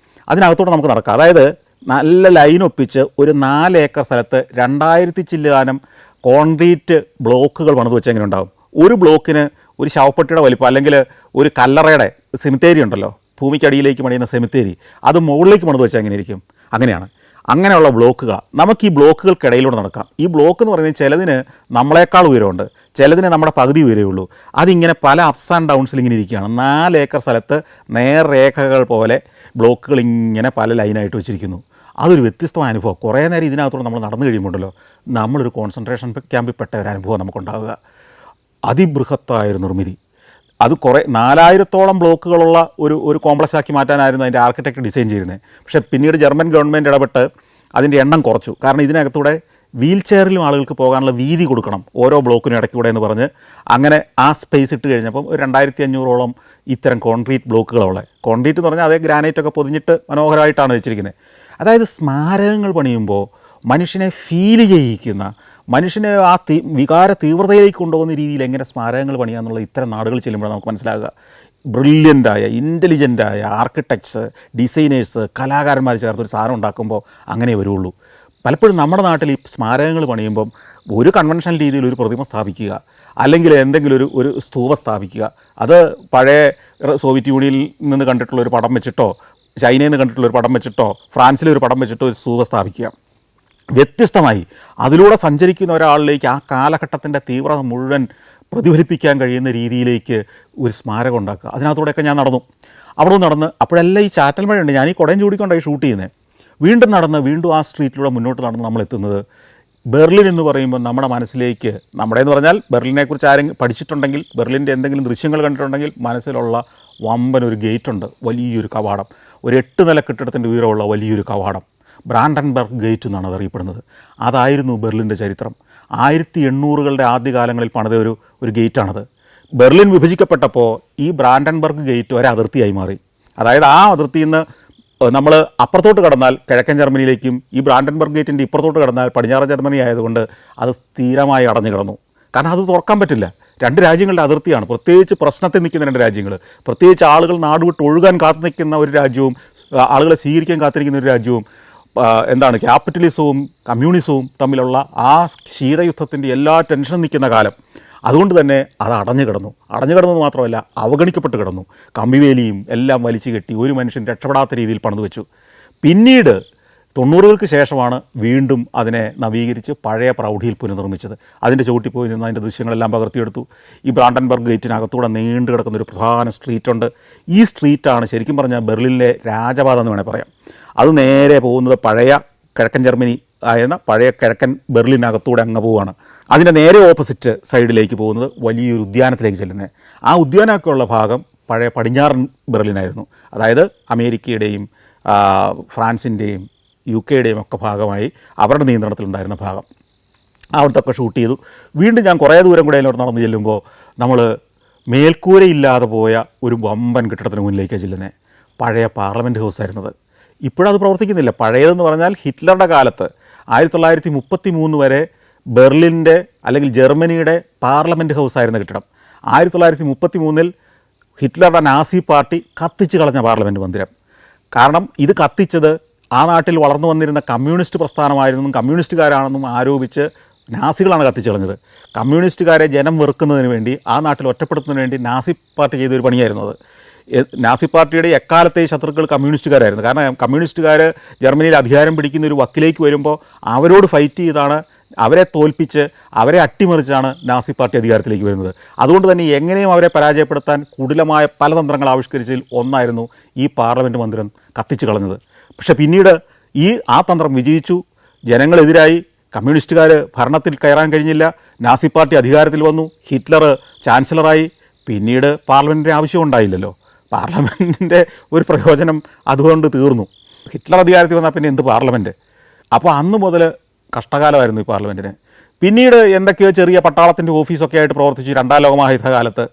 അതിനകത്തോടെ നമുക്ക് നടക്കാം. അതായത് നല്ല ലൈൻ ഒപ്പിച്ച് ഒരു 4 ഏക്കർ സ്ഥലത്ത് 2000 ചില്ലുകാനം കോൺക്രീറ്റ് ബ്ലോക്കുകൾ പണിത് വെച്ചാൽ എങ്ങനെ ഉണ്ടാകും? ഒരു ബ്ലോക്കിന് ഒരു ശവപ്പെട്ടിയുടെ വലിപ്പം, അല്ലെങ്കിൽ ഒരു കല്ലറയുടെ സെമിത്തേരി ഉണ്ടല്ലോ, ഭൂമിക്കടിയിലേക്ക് പണിയുന്ന സെമിത്തേരി, അത് മുകളിലേക്ക് പണിത് വെച്ചാൽ എങ്ങനെ ഇരിക്കും? അങ്ങനെയാണ്. അങ്ങനെയുള്ള ബ്ലോക്കുകൾ നമുക്ക് ഈ ബ്ലോക്കുകൾക്കിടയിലൂടെ നടക്കാം. ഈ ബ്ലോക്ക് എന്ന് പറയുന്നത് ചിലതിന് നമ്മളെക്കാൾ ഉയരമുണ്ട്, ചിലതിന് നമ്മുടെ പകുതി ഉയരേ ഉള്ളൂ. അതിങ്ങനെ പല അപ്സ് ആൻഡ് ഡൗൺസിൽ ഇങ്ങനെ ഇരിക്കുകയാണ്. 4 ഏക്കർ സ്ഥലത്ത് നേർരേഖകൾ പോലെ ബ്ലോക്കുകൾ ഇങ്ങനെ പല ലൈനായിട്ട് വെച്ചിരിക്കുന്നു. അതൊരു വ്യത്യസ്തമായ അനുഭവം. കുറേ നേരം ഇതിനകത്തോടെ നമ്മൾ നടന്നു കഴിയുമ്പോണ്ടല്ലോ നമ്മളൊരു കോൺസെൻട്രേഷൻ ക്യാമ്പിൽ പെട്ട ഒരു അനുഭവം നമുക്കുണ്ടാവുക. അതിബൃഹത്തായൊരു നിർമ്മിതി. അത് 4000-ഓളം ബ്ലോക്കുകളുള്ള ഒരു കോംപ്ലക്സ് ആക്കി മാറ്റാനായിരുന്നു അതിൻ്റെ ആർക്കിടെക്ട് ഡിസൈൻ ചെയ്യുന്നത്. പക്ഷേ പിന്നീട് ജർമ്മൻ ഗവൺമെൻറ് ഇടപെട്ട് അതിൻ്റെ എണ്ണം കുറച്ചു. കാരണം ഇതിനകത്തൂടെ വീൽ ചെയറിലും ആളുകൾക്ക് പോകാനുള്ള വീതി കൊടുക്കണം ഓരോ ബ്ലോക്കിനും ഇടയ്ക്കൂടെ എന്ന് പറഞ്ഞ് അങ്ങനെ ആ സ്പേസ് ഇട്ട് കഴിഞ്ഞപ്പം 2500-ഓളം ഇത്തരം കോൺക്രീറ്റ് ബ്ലോക്കുകളുള്ളത്. കോൺക്രീറ്റ് എന്ന് പറഞ്ഞാൽ അതേ ഗ്രാനൈറ്റൊക്കെ പൊതിഞ്ഞിട്ട് മനോഹരമായിട്ടാണ് വെച്ചിരിക്കുന്നത്. അതായത് സ്മാരകങ്ങൾ പണിയുമ്പോൾ മനുഷ്യനെ ഫീൽ ചെയ്യിക്കുന്ന, മനുഷ്യനെ ആ വികാര തീവ്രതയിലേക്ക് കൊണ്ടുപോകുന്ന രീതിയിൽ എങ്ങനെ സ്മാരകങ്ങൾ പണിയാന്നുള്ള ഇത്തരം നാടുകൾ ചെല്ലുമ്പോഴാണ് നമുക്ക് മനസ്സിലാകുക. ബ്രില്യൻ്റായ ഇൻ്റലിജൻ്റായ ആർക്കിടെക്ട്സ്, ഡിസൈനേഴ്സ്, കലാകാരന്മാർ ചേർത്തൊരു സാധനം ഉണ്ടാക്കുമ്പോൾ അങ്ങനെ വരുള്ളൂ. പലപ്പോഴും നമ്മുടെ നാട്ടിൽ ഈ സ്മാരകങ്ങൾ പണിയുമ്പം ഒരു കൺവെൻഷണൽ രീതിയിൽ ഒരു പ്രതിമ സ്ഥാപിക്കുക, അല്ലെങ്കിൽ എന്തെങ്കിലും ഒരു സ്തൂപം സ്ഥാപിക്കുക. അത് പഴയ സോവിയറ്റ് യൂണിയനിൽ നിന്ന് കണ്ടിട്ടുള്ളൊരു പടം വെച്ചിട്ടോ, ചൈനയിൽ നിന്ന് കണ്ടിട്ടുള്ളൊരു പടം വെച്ചിട്ടോ, ഫ്രാൻസിലെ ഒരു പടം വെച്ചിട്ടോ ഒരു സ്തൂപം സ്ഥാപിക്കുക. വ്യത്യസ്തമായി അതിലൂടെ സഞ്ചരിക്കുന്ന ഒരാളിലേക്ക് ആ കാലഘട്ടത്തിൻ്റെ തീവ്രത മുഴുവൻ പ്രതിഫലിപ്പിക്കാൻ കഴിയുന്ന രീതിയിലേക്ക് ഒരു സ്മാരകം ഉണ്ടാക്കുക. അതിനകത്തൂടെയൊക്കെ ഞാൻ നടന്നു. അവിടെ നടന്ന് അപ്പോഴെല്ലാം ഈ ചാറ്റൽ മഴയുണ്ട്. ഞാൻ ഈ കുടയും ചൂടിക്കൊണ്ടായി ഷൂട്ട് ചെയ്യുന്നത്. വീണ്ടും ആ സ്ട്രീറ്റിലൂടെ മുന്നോട്ട് നടന്ന് നമ്മൾ എത്തുന്നത് ബെർലിൻ എന്ന് പറയുമ്പോൾ നമ്മുടെ മനസ്സിലേക്ക്, നമ്മുടെ എന്ന് പറഞ്ഞാൽ ബെർലിനെക്കുറിച്ച് ആരെങ്കിലും പഠിച്ചിട്ടുണ്ടെങ്കിൽ, ബെർലിൻ്റെ എന്തെങ്കിലും ദൃശ്യങ്ങൾ കണ്ടിട്ടുണ്ടെങ്കിൽ മനസ്സിലുള്ള വമ്പനൊരു ഗേറ്റുണ്ട്, വലിയൊരു കവാടം, ഒരു 8 നില കെട്ടിടത്തിൻ്റെ ഉയരമുള്ള വലിയൊരു കവാടം. ബ്രാൻഡൻബർഗ് ഗേറ്റ് എന്നാണ് അതറിയപ്പെടുന്നത്. അതായിരുന്നു ബെർലിൻ്റെ ചരിത്രം. 1800-കളുടെ ആദ്യകാലങ്ങളിൽ പണിത ഒരു ഗേറ്റാണത്. ബെർലിൻ വിഭജിക്കപ്പെട്ടപ്പോൾ ഈ ബ്രാൻഡൻബർഗ് ഗേറ്റ് ഒരതിർത്തിയായി മാറി. അതായത് ആ അതിർത്തിയിൽ നിന്ന് നമ്മൾ അപ്പുറത്തോട്ട് കടന്നാൽ കിഴക്കൻ ജർമ്മനിയിലേക്കും, ഈ ബ്രാൻഡൻബർഗ് ഗേറ്റിൻ്റെ ഇപ്പുറത്തോട്ട് കടന്നാൽ പടിഞ്ഞാറൻ ജർമ്മനി ആയതുകൊണ്ട് അത് സ്ഥിരമായി അടഞ്ഞു കിടന്നു. കാരണം അത് തുറക്കാൻ പറ്റില്ല. രണ്ട് രാജ്യങ്ങളുടെ അതിർത്തിയാണ്, പ്രത്യേകിച്ച് പ്രശ്നത്തിൽ നിൽക്കുന്ന രണ്ട് രാജ്യങ്ങൾ, പ്രത്യേകിച്ച് ആളുകൾ നാടുവിട്ട് ഒഴുകാൻ കാത്തു നിൽക്കുന്ന ഒരു രാജ്യവും ആളുകളെ സ്വീകരിക്കാൻ കാത്തിരിക്കുന്ന ഒരു രാജ്യവും, എന്താണ് ക്യാപിറ്റലിസവും കമ്മ്യൂണിസവും തമ്മിലുള്ള ആ ശീതയുദ്ധത്തിൻ്റെ എല്ലാ ടെൻഷനും നിൽക്കുന്ന കാലം. അതുകൊണ്ട് തന്നെ അത് അടഞ്ഞു കിടന്നു മാത്രമല്ല അവഗണിക്കപ്പെട്ട് കിടന്നു. കമ്പിവേലിയും എല്ലാം വലിച്ചു കെട്ടി ഒരു മനുഷ്യൻ രക്ഷപ്പെടാത്ത രീതിയിൽ പണിതു വെച്ചു. പിന്നീട് 90-കൾക്ക് ശേഷമാണ് വീണ്ടും അതിനെ നവീകരിച്ച് പഴയ പ്രൗഢിയിൽ പുനർനിർമ്മിച്ചത്. അതിൻ്റെ ചുവട്ടിൽ പോയി നിന്ന് അതിൻ്റെ ദൃശ്യങ്ങളെല്ലാം പകർത്തിയെടുത്തു. ഈ ബ്രാൻഡൻബർഗ് ഗേറ്റിനകത്തൂടെ നീണ്ടു കിടക്കുന്ന ഒരു പ്രധാന സ്ട്രീറ്റുണ്ട്. ഈ സ്ട്രീറ്റാണ് ശരിക്കും പറഞ്ഞാൽ ബെർലിനിലെ രാജപാത എന്ന് വേണേൽ പറയാം. അത് നേരെ പോകുന്നത് പഴയ കിഴക്കൻ ജർമ്മനി ആയിരുന്ന പഴയ കിഴക്കൻ ബെർലിനകത്തൂടെ അങ്ങ് പോവുകയാണ്. അതിൻ്റെ നേരെ ഓപ്പോസിറ്റ് സൈഡിലേക്ക് പോകുന്നത് വലിയൊരു ഉദ്യാനത്തിലേക്ക് ചെല്ലുന്നത്. ആ ഉദ്യാനമൊക്കെയുള്ള ഭാഗം പഴയ പടിഞ്ഞാറൻ ബെർലിനായിരുന്നു. അതായത് അമേരിക്കയുടെയും ഫ്രാൻസിൻ്റെയും UK-യുടെയും ഒക്കെ ഭാഗമായി അവരുടെ നിയന്ത്രണത്തിലുണ്ടായിരുന്ന ഭാഗം. അവിടുത്തെ ഷൂട്ട് ചെയ്തു. വീണ്ടും ഞാൻ കുറേ ദൂരം കൂടെ അതിലോട്ട് നടന്ന് ചെല്ലുമ്പോൾ നമ്മൾ മേൽക്കൂരയില്ലാതെ പോയ ഒരു വമ്പൻ കെട്ടിടത്തിന് മുന്നിലേക്കാണ് ചെല്ലുന്നത്. പഴയ പാർലമെൻറ്റ് ഹൗസായിരുന്നത്. ഇപ്പോഴത് പ്രവർത്തിക്കുന്നില്ല. പഴയതെന്ന് പറഞ്ഞാൽ ഹിറ്റ്ലറുടെ കാലത്ത് 1933 വരെ ബെർലിൻ്റെ അല്ലെങ്കിൽ ജർമ്മനിയുടെ പാർലമെൻറ്റ് ഹൗസായിരുന്ന കെട്ടിടം. 1933 ഹിറ്റ്ലറുടെ നാസി പാർട്ടി കത്തിച്ച് കളഞ്ഞ പാർലമെൻറ്റ് മന്ദിരം. കാരണം ഇത് കത്തിച്ചത് ആ നാട്ടിൽ വളർന്നു വന്നിരുന്ന കമ്മ്യൂണിസ്റ്റ് പ്രസ്ഥാനമായിരുന്നെന്നും കമ്മ്യൂണിസ്റ്റുകാരാണെന്നും ആരോപിച്ച് നാസികളാണ് കത്തിച്ച് കളഞ്ഞത്. കമ്മ്യൂണിസ്റ്റുകാരെ ജനം വെറുക്കുന്നതിന് വേണ്ടി, ആ നാട്ടിൽ ഒറ്റപ്പെടുത്തുന്നതിന് വേണ്ടി നാസി പാർട്ടി ചെയ്തൊരു പണിയായിരുന്നു അത്. നാസി പാർട്ടിയുടെ എക്കാലത്തെ ശത്രുക്കൾ കമ്മ്യൂണിസ്റ്റുകാരായിരുന്നു. കാരണം കമ്മ്യൂണിസ്റ്റുകാർ ജർമ്മനിയിൽ അധികാരം പിടിക്കുന്ന ഒരു വക്കിലേക്ക് വരുമ്പോൾ അവരോട് ഫൈറ്റ് ചെയ്താണ്, അവരെ തോൽപ്പിച്ച് അവരെ അട്ടിമറിച്ചാണ് നാസി പാർട്ടി അധികാരത്തിലേക്ക് വരുന്നത്. അതുകൊണ്ട് തന്നെ എങ്ങനെയും അവരെ പരാജയപ്പെടുത്താൻ കുടിലമായ പല തന്ത്രങ്ങൾ ആവിഷ്കരിച്ചതിൽ ഒന്നായിരുന്നു ഈ പാർലമെൻറ്റ് മന്ദിരം കത്തിച്ച് കളഞ്ഞത്. പക്ഷേ പിന്നീട് ആ തന്ത്രം വിജയിച്ചു. ജനങ്ങളെതിരായി, കമ്മ്യൂണിസ്റ്റുകാർ ഭരണത്തിൽ കയറാൻ കഴിഞ്ഞില്ല, നാസി പാർട്ടി അധികാരത്തിൽ വന്നു, ഹിറ്റ്ലർ ചാൻസലറായി. പിന്നീട് പാർലമെൻറ്റിന് ആവശ്യമുണ്ടായില്ലല്ലോ. പാർലമെൻറ്റിൻ്റെ ഒരു പ്രയോജനം അതുകൊണ്ട് തീർന്നു. ഹിറ്റ്ലർ അധികാരത്തിൽ വന്നാൽ പിന്നെ എന്ത് പാർലമെൻറ്റ്? അപ്പോൾ അന്ന് മുതൽ കഷ്ടകാലമായിരുന്നു ഈ പാർലമെൻറ്റിന്. പിന്നീട് എന്തൊക്കെയോ ചെറിയ പട്ടാളത്തിൻ്റെ ഓഫീസൊക്കെ ആയിട്ട് പ്രവർത്തിച്ചു. രണ്ടാം ലോകമഹായുദ്ധകാലത്ത്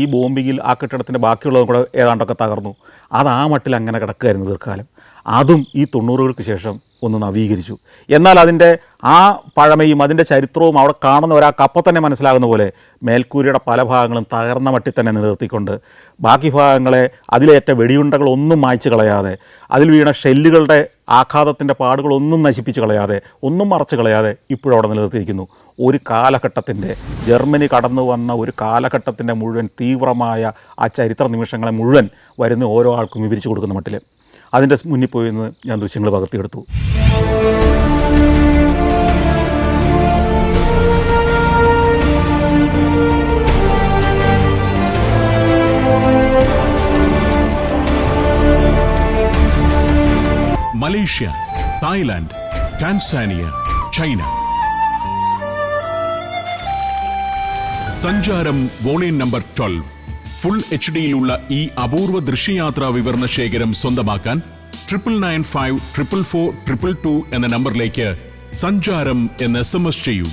ഈ ബോംബിങ്ങിൽ ആ കെട്ടിടത്തിൻ്റെ ബാക്കിയുള്ളതും കൂടെ ഏതാണ്ടൊക്കെ തകർന്നു. അത് ആ മട്ടിൽ അങ്ങനെ കിടക്കുകയായിരുന്നു ദീർഘകാലം. അതും ഈ 90-കൾക്ക് ശേഷം ഒന്ന് നവീകരിച്ചു. എന്നാൽ അതിൻ്റെ ആ പഴമയും അതിൻ്റെ ചരിത്രവും അവിടെ കാണുന്ന ഒരാൾക്ക് അപ്പം തന്നെ മനസ്സിലാകുന്ന പോലെ മേൽക്കൂരയുടെ പല ഭാഗങ്ങളും തകർന്ന മട്ടിൽ തന്നെ നിലനിർത്തിക്കൊണ്ട് ബാക്കി ഭാഗങ്ങളെ അതിലേറ്റ വെടിയുണ്ടകളൊന്നും മായ്ച്ചു കളയാതെ, അതിൽ വീണ ഷെല്ലുകളുടെ ആഘാതത്തിൻ്റെ പാടുകളൊന്നും നശിപ്പിച്ച് കളയാതെ, ഒന്നും മറച്ചു കളയാതെ ഇപ്പോഴും അവിടെ നിലനിർത്തിയിരിക്കുന്നു. ഒരു കാലഘട്ടത്തിൻ്റെ, ജർമ്മനി കടന്നു വന്ന ഒരു കാലഘട്ടത്തിൻ്റെ മുഴുവൻ തീവ്രമായ ആ ചരിത്ര നിമിഷങ്ങളെ മുഴുവൻ വരുന്ന ഓരോ ആൾക്കും വിവരിച്ചു കൊടുക്കുന്ന മട്ടിൽ അതിൻ്റെ മുന്നിൽ പോയി നിന്ന് ഞാൻ ദൃശ്യങ്ങൾ പകർത്തിയെടുത്തു. Malaysia, Thailand, Tanzania, China. സഞ്ചാരം വോളിയം നമ്പർ 12. ഫുൾ HD-യിലുള്ള ഈ അപൂർവ ദൃശ്യയാത്രാ വിവരണ ശേഖരം സ്വന്തമാക്കാൻ 9995 444 222 എന്ന നമ്പറിലേക്ക് സഞ്ചാരം എന്ന് SMS ചെയ്യൂ.